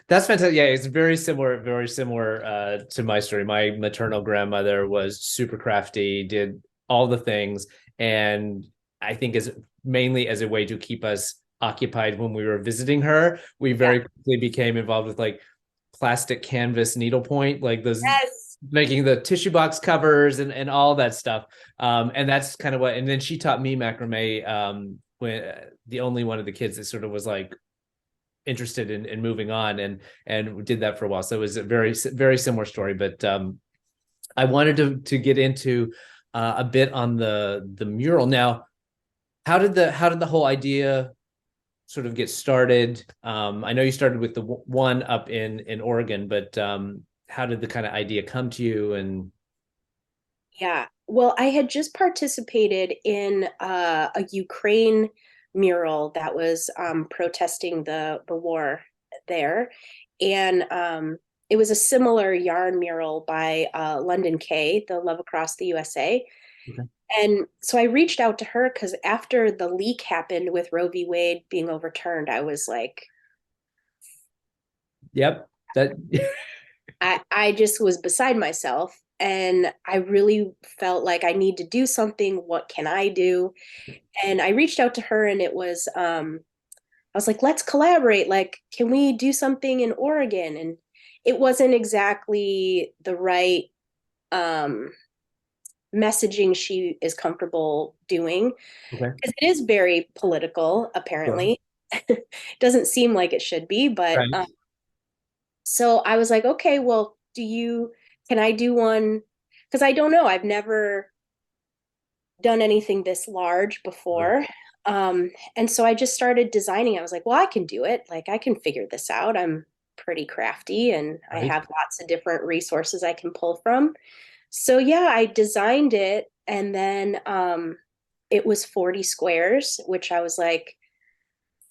That's fantastic. Yeah, it's very similar to my story. My maternal grandmother was super crafty, did all the things. And I think as mainly as a way to keep us occupied when we were visiting her, we Yeah. very quickly became involved with like plastic canvas needlepoint, like those Yes. making the tissue box covers and all that stuff. And that's kind of what, and then she taught me macrame, when the only one of the kids that sort of was like interested in moving on, and did that for a while. So it was a very similar story, but I wanted to get into a bit on the mural. Now, how did the whole idea sort of get started? I know you started with the one up in Oregon, but how did the kind of idea come to you? And Yeah. Well, I had just participated in a Ukraine mural that was protesting the war there, and it was a similar yarn mural by London K, the Love Across the USA. okay. And so I reached out to her because after the leak happened with Roe v. Wade being overturned, I was like, Yep, that I just was beside myself. And I really felt like I need to do something. What can I do? And I reached out to her and it was, I was like, let's collaborate. Like, can we do something in Oregon? And it wasn't exactly the right um, messaging she is comfortable doing okay. because it is very political, Sure. apparently. It doesn't seem like it should be, but Right. so I was like, okay, well, can I do one? Because I don't know, I've never done anything this large Right. before. And so I just started designing. I was like, well, I can do it. Like, I can figure this out. I'm pretty crafty and I Right. have lots of different resources I can pull from. So, yeah, I designed it. And then it was 40 squares, which I was like,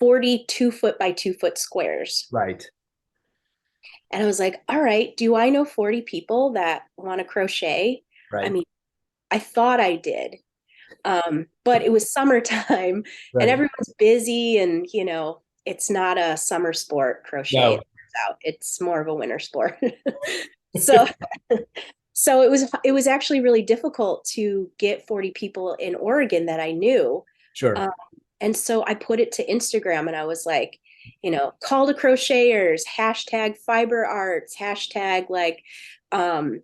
42 foot by 2 foot squares. Right. And I was like, all right, do I know 40 people that want to crochet? I Right. mean, I thought I did. But it was summertime and Right. everyone's busy and it's not a summer sport, crochet, it No. turns out. It's more of a winter sport. So so it was actually really difficult to get 40 people in Oregon that I knew. Sure. Um, and so I put it to Instagram and I was like, call to crocheters, hashtag fiber arts, hashtag like, um,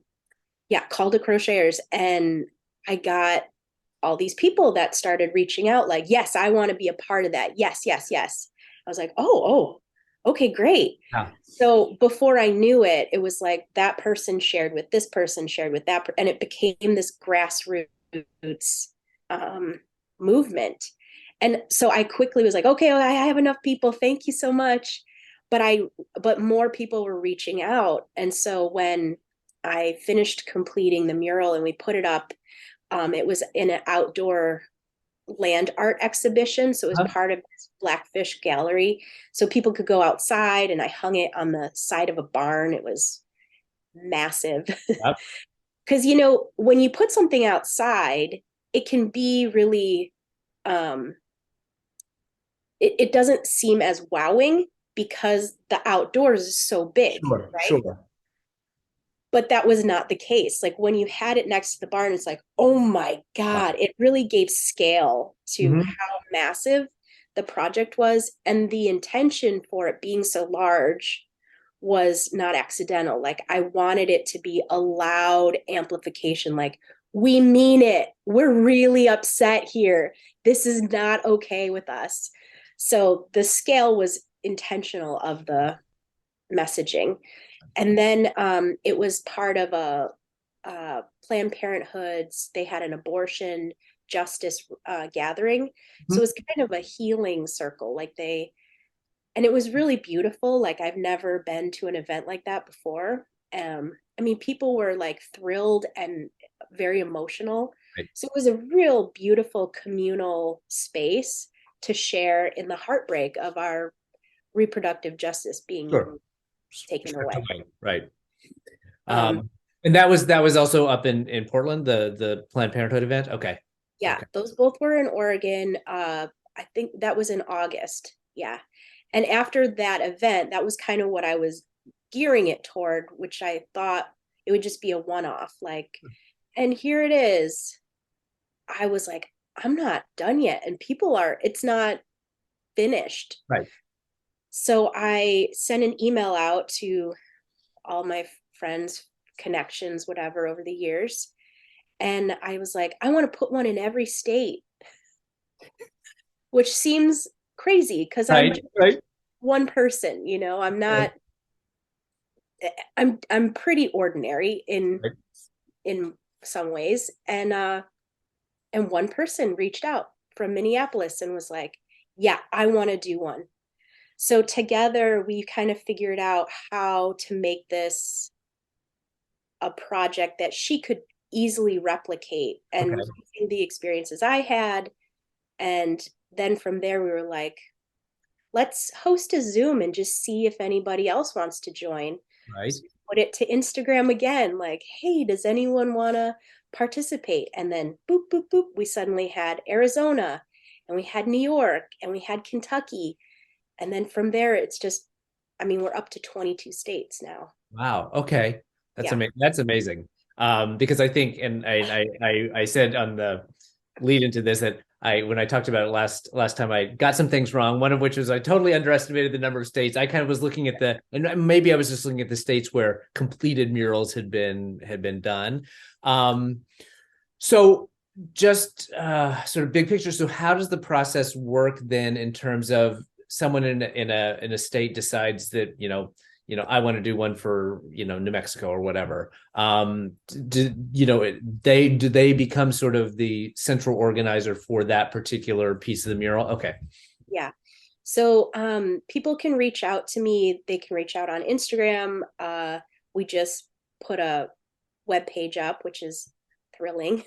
yeah, call to crocheters. And I got all these people that started reaching out like, yes, I want to be a part of that. Yes, yes, yes. I was like, okay, great. Yeah. So before I knew it, it was like that person shared with this person, shared with that, and it became this grassroots um, movement. And so I quickly was like, okay, well, I have enough people. Thank you so much. But more people were reaching out. And so when I finished completing the mural and we put it up, it was in an outdoor land art exhibition. So it was Huh? part of this Blackfish gallery. So people could go outside and I hung it on the side of a barn. It was massive. Yep. Because, when you put something outside, it can be really, um, it doesn't seem as wowing because the outdoors is so big, Sure. right? Sure. But that was not the case. Like when you had it next to the barn, it's like, oh my Wow. God, it really gave scale to Mhm. how massive the project was. And the intention for it being so large was not accidental. Like I wanted it to be a loud amplification. Like, we mean it. We're really upset here. This is not okay with us. So the scale was intentional of the messaging. And then it was part of Planned Parenthood's, they had an abortion justice gathering. So it Mhm. was kind of a healing circle. And it was really beautiful. Like I've never been to an event like that before. I mean, people were like thrilled and very emotional. Right. So it was a real beautiful communal space to share in the heartbreak of our reproductive justice being Sure. taken Stripped away. away. Right. Um, And that was also up in Portland, the Planned Parenthood event. Okay. yeah, Okay. those both were in Oregon. I think that was in August. Yeah. And after that event, that was kind of what I was gearing it toward, which I thought it would just be a one off. Like, and here it is. I was like, I'm not done yet. And it's not finished. Right. So I sent an email out to all my friends, connections, whatever, over the years. And I was like, I want to put one in every state, which seems crazy because I'm Right. just Right. one person, I'm not, I'm pretty ordinary Right. in some ways. And one person reached out from Minneapolis and was like, yeah, I want to do one. So together we kind of figured out how to make this a project that she could easily replicate, and Okay. using the experiences I had. And then from there, we were like, let's host a Zoom and just see if anybody else wants to join. Right. So we put it to Instagram again, like, hey, does anyone want to participate? And then boop, boop, boop, we suddenly had Arizona, and we had New York, and we had Kentucky. And then from there, it's just, I mean, we're up to 22 states now. Wow. Okay. That's Yeah. amazing. That's amazing. Because I think, and I said on the lead into this that when I talked about it last time, I got some things wrong. One of which was I totally underestimated the number of states. I kind of was looking at and maybe I was just looking at the states where completed murals had been done. So just sort of big picture. So how does the process work then in terms of someone in a state decides that I want to do one for New Mexico or whatever. Do they become sort of the central organizer for that particular piece of the mural? Okay. Yeah. So people can reach out to me. They can reach out on Instagram. We just put a web page up, which is thrilling.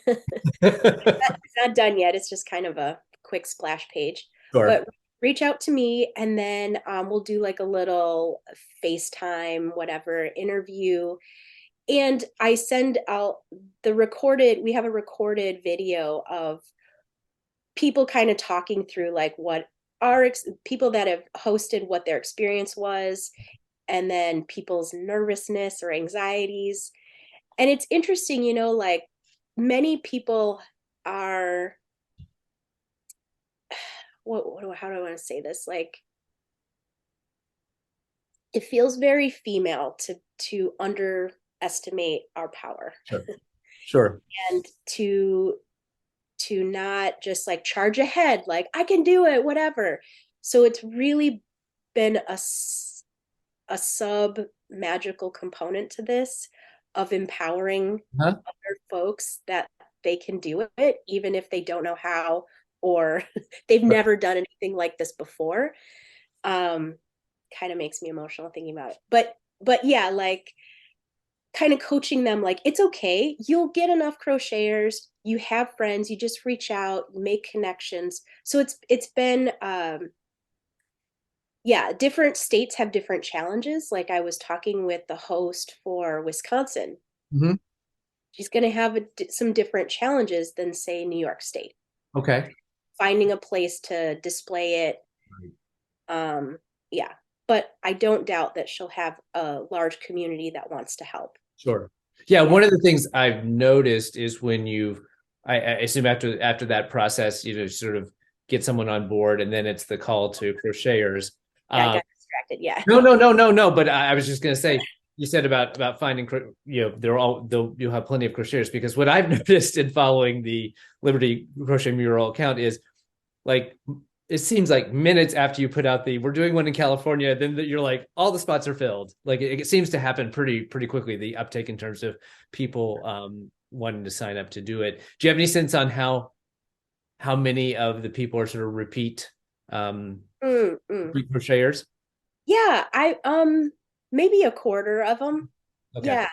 It's not done yet. It's just kind of a quick splash page. Sure. But reach out to me, and then we'll do like a little FaceTime, whatever, interview. And I send out we have a recorded video of people kind of talking through like what people that have hosted, what their experience was, and then people's nervousness or anxieties. And it's interesting, like many people are, how do I want to say this? Like, it feels very female to underestimate our power. Sure. Sure. And to not just like charge ahead, like I can do it, whatever. So it's really been a sub magical component to this, of empowering Huh? other folks that they can do it, even if they don't know how, or they've never done anything like this before. Kind of makes me emotional thinking about it. But yeah, like kind of coaching them, like it's okay, you'll get enough crocheters, you have friends, you just reach out, you make connections. So it's been yeah, different states have different challenges. Like I was talking with the host for Wisconsin. Mm-hmm. She's going to have some different challenges than say New York State, Okay. finding a place to display it. Yeah, but I don't doubt that she'll have a large community that wants to help. Sure. Yeah. Yeah. One of the things I've noticed is when I assume after that process, sort of get someone on board, and then it's the call to crocheters. Yeah, I got distracted. Yeah. No, no, no, no, no. But I was just going to say, you said about finding, you'll have plenty of crocheters, because what I've noticed in following the Liberty Crochet Mural account is like, it seems like minutes after you put out we're doing one in California, then you're like, all the spots are filled. Like it seems to happen pretty quickly, the uptake in terms of people wanting to sign up to do it. Do you have any sense on how many of the people are sort of repeat crocheters? Yeah, maybe a quarter of them. Okay. Yeah.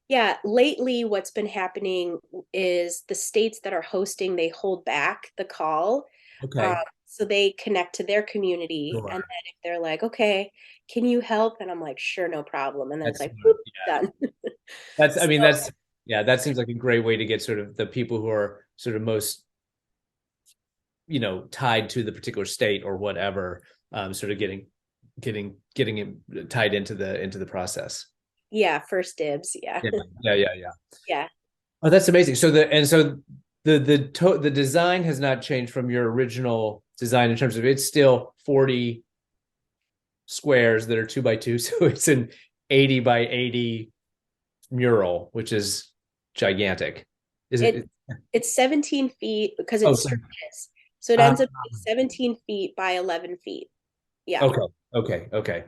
Yeah, lately what's been happening is the states that are hosting, they hold back the call. Okay. So they connect to their community. Sure. And then if they're like, okay, can you help? And I'm like, sure, no problem. And then it's That's like, boop, yeah. done. I mean, So, that seems like a great way to get sort of the people who are sort of most, tied to the particular state or whatever, sort of getting it tied into the process. yeah, first dibs. Yeah. Yeah. Yeah. Yeah. Yeah. Yeah. Oh, that's amazing. So the design has not changed from your original design in terms of it's still 40 squares that are 2x2, so it's an 80 by 80 mural, which is gigantic. Is It it? it's 17 feet because Oh, it's sorry. stretches. So it ends up being 17 feet by 11 feet. Yeah. Okay, okay.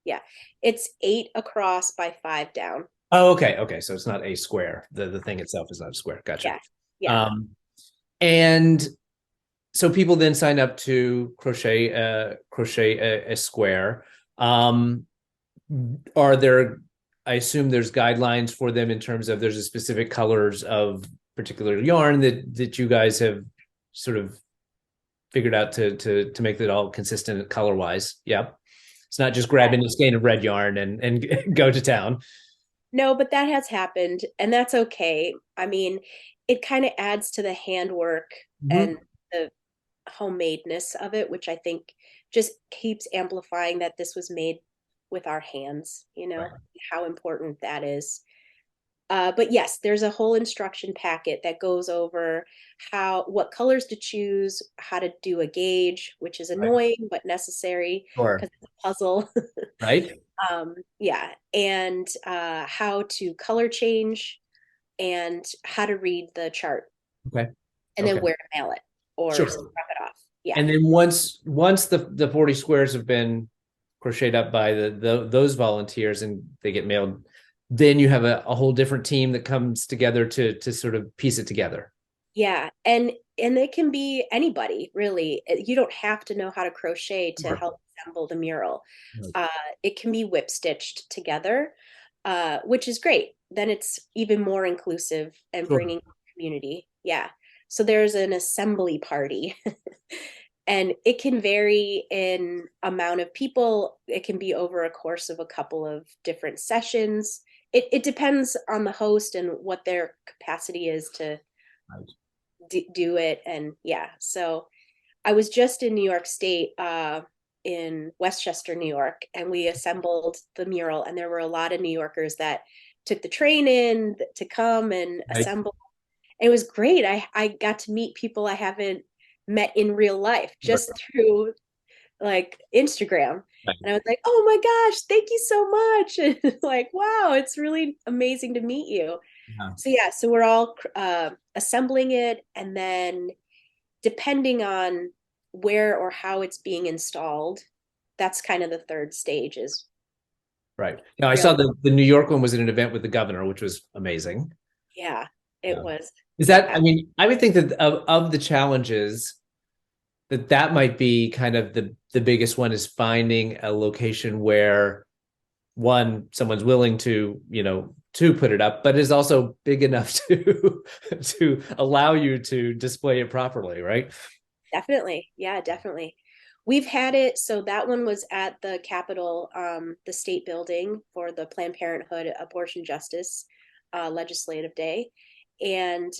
Yeah. It's 8 across by 5 down. Oh, okay. So it's not a square. The thing itself is not a square. Gotcha. Yeah. Yeah. Um, and so people then sign up to crochet a square. Um, are there? I assume there's guidelines for them in terms of there's a specific colors of particular yarn that you guys have sort of figured out to make it all consistent color wise. Yeah, it's not just grabbing a skein of red yarn and go to town. No, but that has happened, and that's okay. I mean, it kind of adds to the handwork Mm-hmm. and the homemadeness of it, which I think just keeps amplifying that this was made with our hands, Right. how important that is. But yes, there's a whole instruction packet that goes over what colors to choose, how to do a gauge, which is Right. annoying but necessary Sure. because it's a puzzle. Right. Yeah, and how to color change and how to read the chart, Okay. and then Okay. where to mail it or Sure. drop it off. Yeah. And then once the 40 squares have been crocheted up by those volunteers and they get mailed, then you have a whole different team that comes together to sort of piece it together. Yeah, and it can be anybody, really. You don't have to know how to crochet to Sure. help assemble the mural. Right. Uh, it can be whip stitched together, which is great. Then it's even more inclusive and Sure. bringing community. Yeah. So there's an assembly party, and it can vary in amount of people. It can be over a course of a couple of different sessions. It depends on the host and what their capacity is to Right. do it. And yeah, so I was just in New York State, in Westchester, New York, and we assembled the mural, and there were a lot of New Yorkers that took the train in to come and Right. assemble. It was great. I got to meet people I haven't met in real life just through like Instagram. Right. And I was like, oh my gosh, thank you so much. And like, wow, it's really amazing to meet you. Yeah. So yeah, so we're all assembling it, and then depending on where or how it's being installed, that's kind of the third stage is Right. Now I saw real. the New York one was at an event with the governor, which was amazing. Yeah, it Yeah. was. Is that, Yeah, I mean, I would think that of the challenges that might be kind of the biggest one is finding a location where one, someone's willing to put it up, but is also big enough to allow you to display it properly, right? definitely. Yeah, definitely. We've had it. So that one was at the Capitol, the state building for the Planned Parenthood Abortion Justice Legislative Day, and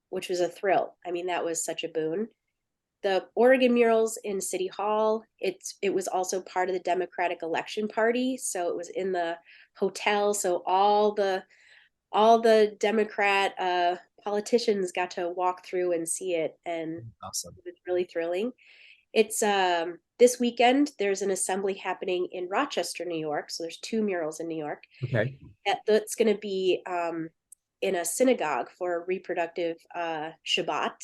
which was a thrill. I mean, that was such a boon. The Oregon murals in City Hall, it was also part of the Democratic election party, so it was in the hotel. So all the Democrat politicians got to walk through and see it, and Awesome. it was really thrilling. It's this weekend. There's an assembly happening in Rochester, New York. So there's 2 murals in New York. Okay. That's going to be in a synagogue for reproductive Shabbat,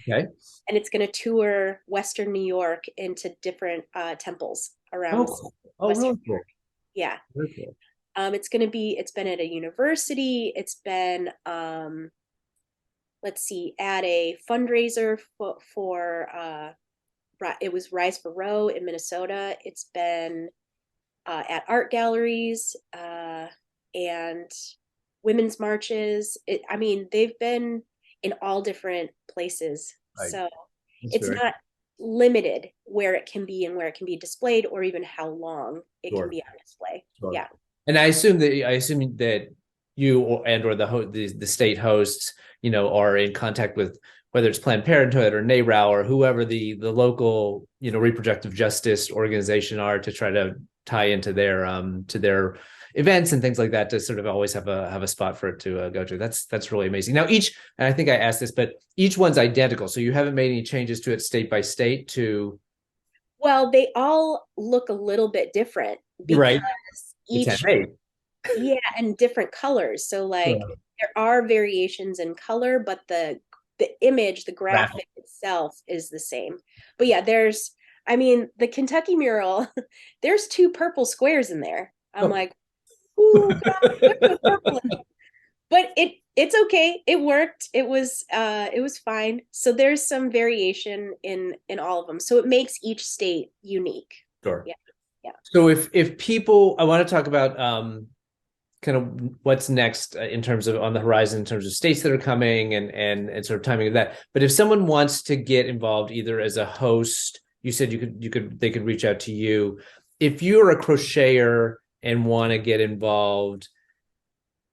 Okay. and it's going to tour Western New York into different temples Oh, around cool. Oh, Western really New cool. York. Yeah. Very cool. It's been at a university. It's been, let's see, at a fundraiser for it was Rise for Row in Minnesota. It's been at art galleries and women's marches. I mean, they've been in all different places. Right. So That's it's very not limited where it can be and where it can be displayed, or even how long it can sure. be on display. Sure. Yeah. And I assume that you or the state hosts, are in contact with whether it's Planned Parenthood or NARAL or whoever the local, reproductive justice organization are to try to tie into their events and things like that to sort of always have a spot for it to go to. That's really amazing. Now and I think I asked this, but each one's identical, so you haven't made any changes to it state by state to. Well, they all look a little bit different You're because right. It's each, handmade. yeah, and different colors. So like Sure. there are variations in color, but the image, the Graphic. graphic itself is the same. But yeah, I mean, the Kentucky mural, there's two purple squares in there. I'm Oh. like, ooh, God, what's purple? But it's okay. It worked. It was fine. So there's some variation in all of them. So it makes each state unique. Sure. Yeah. Yeah. So if people, I want to talk about kind of what's next in terms of on the horizon in terms of states that are coming and sort of timing of that. But if someone wants to get involved either as a host, you said they could reach out to you. If you're a crocheter and want to get involved,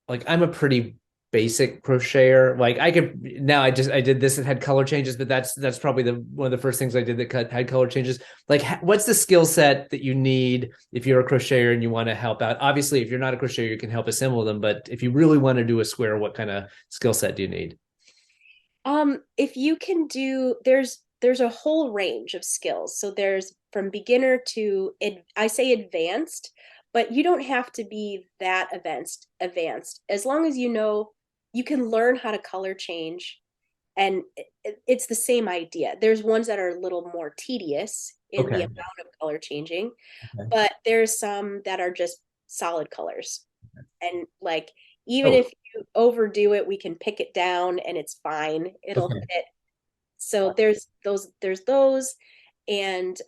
like I'm a pretty basic crocheter. Like I could now I did this, it had color changes, but that's probably the one of the first things I did that had color changes. Like what's the skill set that you need if you're a crocheter and you want to help out? Obviously, if you're not a crocheter, you can help assemble them, but if you really want to do a square, what kind of skill set do you need? If you can do, there's a whole range of skills. So there's from beginner to I say advanced, but you don't have to be that advanced. As long as you know you can learn how to color change, and it's the same idea. There's ones that are a little more tedious in the Okay. amount of color changing, Okay. but there's some that are just solid colors. And like even Oh, if you overdo it, we can pick it down and it's fine. It'll okay. fit. So there's those and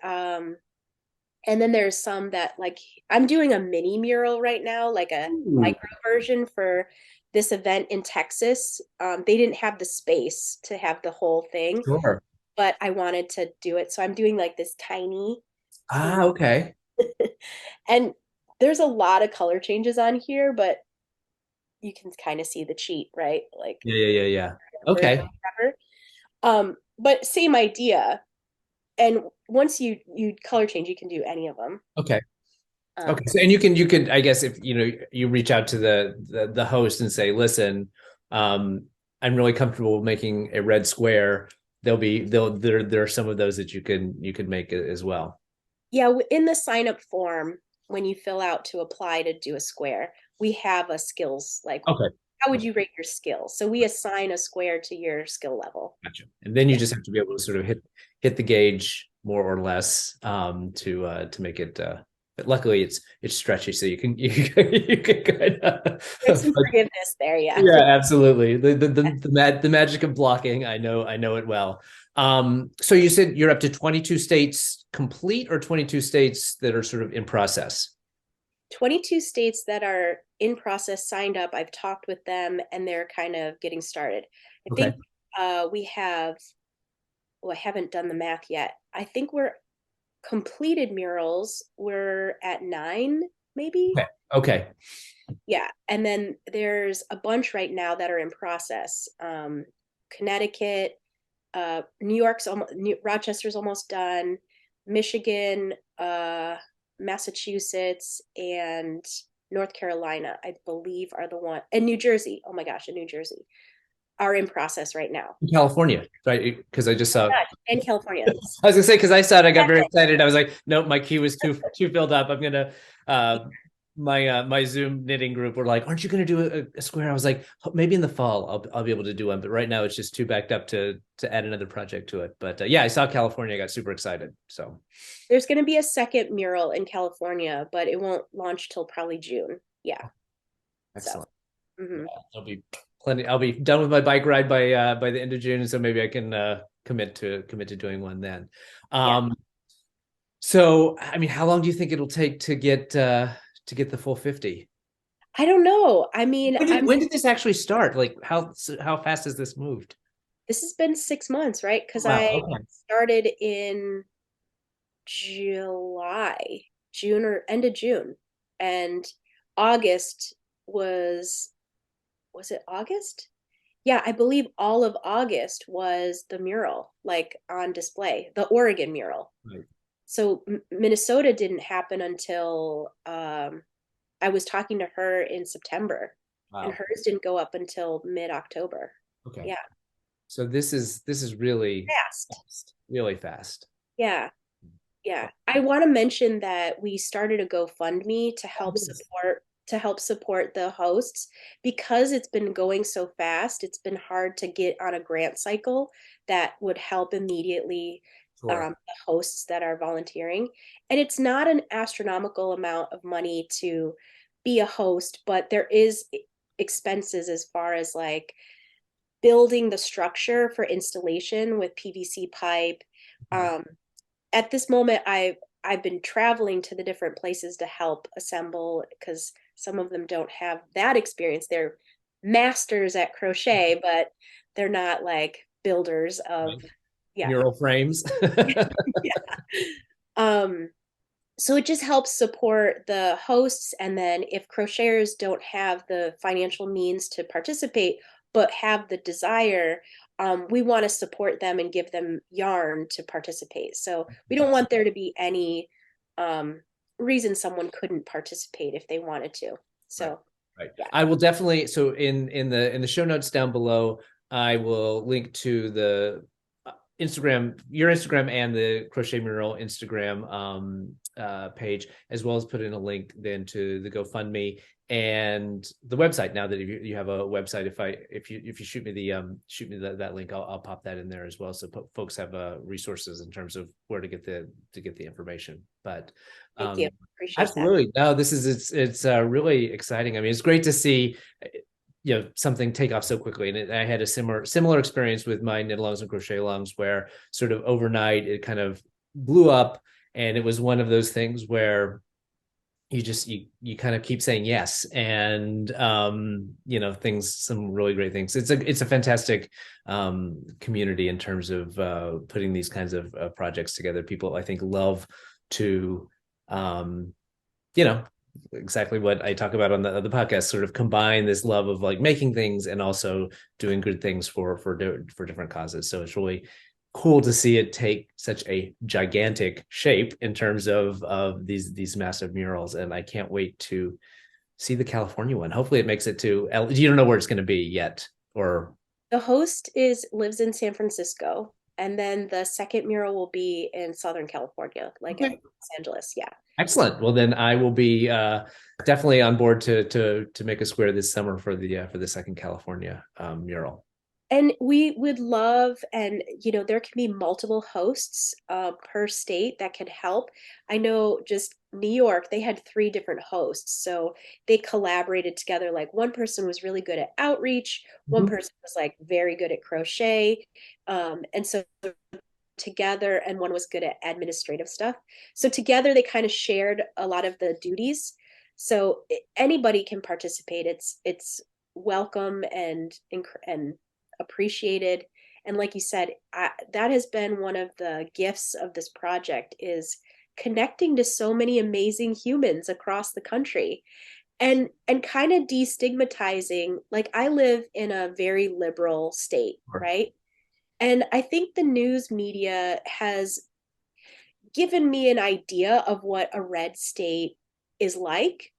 then there's some that like I'm doing a mini mural right now, like a Ooh, micro version for this event in Texas. They didn't have the space to have the whole thing, sure. but I wanted to do it. So I'm doing like this tiny Ah, okay. and there's a lot of color changes on here, but you can kind of see the cheat, right? Like Yeah. version Okay. cover. But same idea. And once you color change, you can do any of them. Okay. Um, Okay. So, and you could, I guess, if you reach out to the host and say, listen, I'm really comfortable making a red square. There are some of those that you can make as well. yeah, in the sign up form, when you fill out to apply to do a square, we have a skills like Okay. how would you rate your skills? So we assign a square to your skill level. Gotcha. And then you Yeah. just have to be able to sort of hit the gauge more or less to make it. But luckily, it's stretchy, so you can kind of. There's some forgiveness there, yeah. Yeah, absolutely. The magic of blocking, I know it well. So you said you're up to 22 states complete or 22 states that are sort of in process? 22 states that are in process signed up. I've talked with them and they're kind of getting started. I Okay. think we have, well, I haven't done the math yet. I think we're completed murals. We're at 9, maybe. Okay. Okay. Yeah. And then there's a bunch right now that are in process. Connecticut, New York's almost, Rochester's almost done, Michigan, Massachusetts, and North Carolina, I believe, are the one, and New Jersey. Oh my gosh, and New Jersey are in process right now. In California, right? Because I just saw. And California. I was gonna say because I saw it, I got very excited. I was like, nope, my queue is too filled up. I'm gonna my Zoom knitting group were like, aren't you gonna do a square? I was like, maybe in the fall I'll be able to do one, but right now it's just too backed up to add another project to it. But yeah, I saw California, I got super excited. So There's going to be a second mural in California, but it won't launch till probably June. Yeah. So, excellent. mhm. I'll be plenty. I'll be done with my bike ride by the end of June, so maybe I can commit to doing one then. Yeah. So I mean, how long do you think it'll take to get the full 50? I don't know. I mean, When did this actually start? Like how fast has this moved? this has been 6 months, right? Because Wow. I Okay. started in July, June or end of June. And August was it August? Yeah, I believe all of August was the mural, like on display, the Oregon mural. Right. So Minnesota didn't happen until I was talking to her in September, and Wow. hers didn't go up until mid-October. Okay. Yeah, So this is really fast. fast, really fast. Yeah. Yeah. I want to mention that we started a GoFundMe Oh, yes. to help support the hosts because it's been going so fast. It's been hard to get on a grant cycle that would help immediately Sure. the hosts that are volunteering. And it's not an astronomical amount of money to be a host, but there is expenses as far as like building the structure for installation with PVC pipe. Mhm. Um, at this moment I've been traveling to the different places to help assemble because some of them don't have that experience. They're masters at crochet, but they're not like builders of Right. yeah. Mural frames. Yeah. Um so it just helps support the hosts, and then if crocheters don't have the financial means to participate but have the desire, we want to support them and give them yarn to participate. So we don't want there to be any um, reason someone couldn't participate if they wanted to. Right. So Right. yeah. I will definitely, so in the show notes down below, I will link to the Instagram, your Instagram and the Crochet Mural Instagram page, as well as put in a link then to the GoFundMe and the website. Now that you have a website, if you shoot me that link, I'll pop that in there as well, so folks have resources in terms of where to get the information. But Thank you. um, Appreciate that. absolutely, no, this is it's really exciting. I mean, it's great to see something take off so quickly. And I had a similar experience with my Knitalongs and Crochet Longs, where sort of overnight it kind of blew up, and it was one of those things where you kind of keep saying yes, and some really great things. It's a fantastic community in terms of putting these kinds of projects together. People, I think, love to um you know exactly what I talk about on the podcast, sort of combine this love of like making things and also doing good things for different causes. So it's really cool to see it take such a gigantic shape in terms of these massive murals, and I can't wait to see the California one. Hopefully it makes it to you don't know where it's going to be yet, or The host is lives in San Francisco, and then the second mural will be in Southern California, like okay. Los Angeles. Yeah. Excellent. Well, then I will be definitely on board to make a square this summer for the second California mural. And we would love, and there can be multiple hosts per state that can help. I know just New York, they had three different hosts. So they collaborated together. Like one person was really good at outreach, one Mhm. person was like very good at crochet. And so together, and one was good at administrative stuff. So together they kind of shared a lot of the duties. So anybody can participate. It's welcome and appreciated. And like you said, that has been one of the gifts of this project is connecting to so many amazing humans across the country, and kind of destigmatizing. Like I live in a very liberal state, Sure. right? And I think the news media has given me an idea of what a red state is like.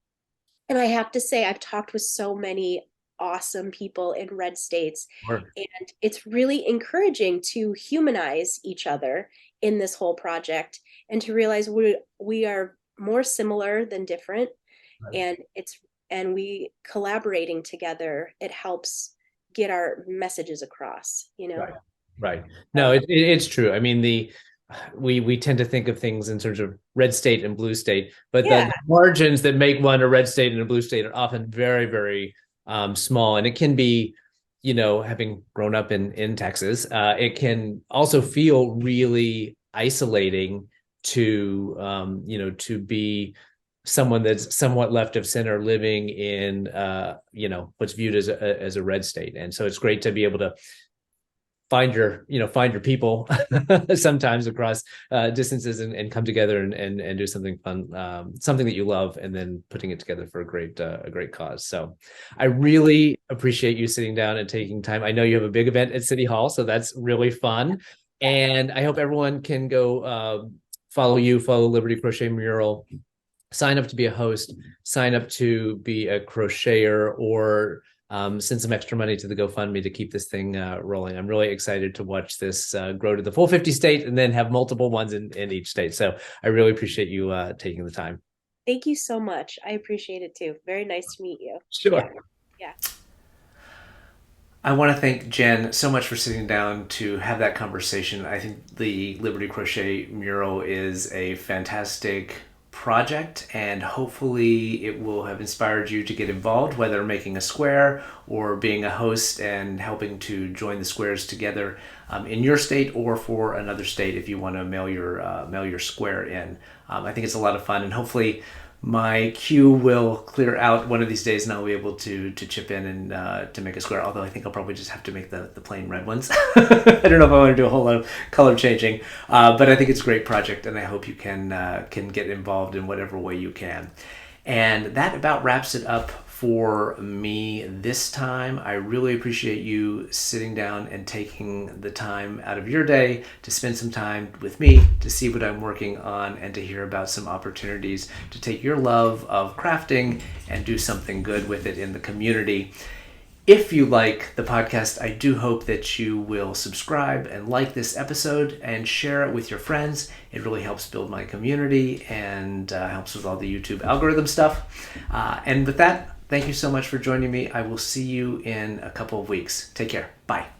And I have to say, I've talked with so many awesome people in red states, Sure. and it's really encouraging to humanize each other in this whole project and to realize we are more similar than different, Right. and we collaborating together, it helps get our messages across. Right. Right. No, So it's true. I mean, we tend to think of things in terms of red state and blue state, but yeah. the margins that make one a red state and a blue state are often very, very small. And it can be, having grown up in Texas, it can also feel really isolating to be someone that's somewhat left of center living in what's viewed as a red state. And so it's great to be able to find your people sometimes across distances, and come together and do something fun, something that you love, and then putting it together for a great cause. So I really appreciate you sitting down and taking time. I know you have a big event at City Hall, so that's really fun, and I hope everyone can go follow Liberty Crochet Mural sign up to be a host, sign up to be a crocheter, or send some extra money to the GoFundMe to keep this thing rolling. I'm really excited to watch this grow to the full 50 states and then have multiple ones in each state. So I really appreciate you taking the time. Thank you so much. I appreciate it too. Very nice to meet you. Sure. Yeah. Yeah. I want to thank Jen so much for sitting down to have that conversation. I think the Liberty Crochet mural is a fantastic project, and hopefully it will have inspired you to get involved, whether making a square or being a host and helping to join the squares together in your state or for another state if you want to mail your square in. I think it's a lot of fun, and hopefully my queue will clear out one of these days and I'll be able to chip in and to make a square, although I think I'll probably just have to make the plain red ones. I don't know if I want to do a whole lot of color changing, but I think it's a great project, and I hope you can get involved in whatever way you can. And that about wraps it up for me this time. I really appreciate you sitting down and taking the time out of your day to spend some time with me, to see what I'm working on, and to hear about some opportunities to take your love of crafting and do something good with it in the community. If you like the podcast, I do hope that you will subscribe and like this episode and share it with your friends. It really helps build my community and helps with all the YouTube algorithm stuff. And with that, thank you so much for joining me. I will see you in a couple of weeks. Take care. Bye.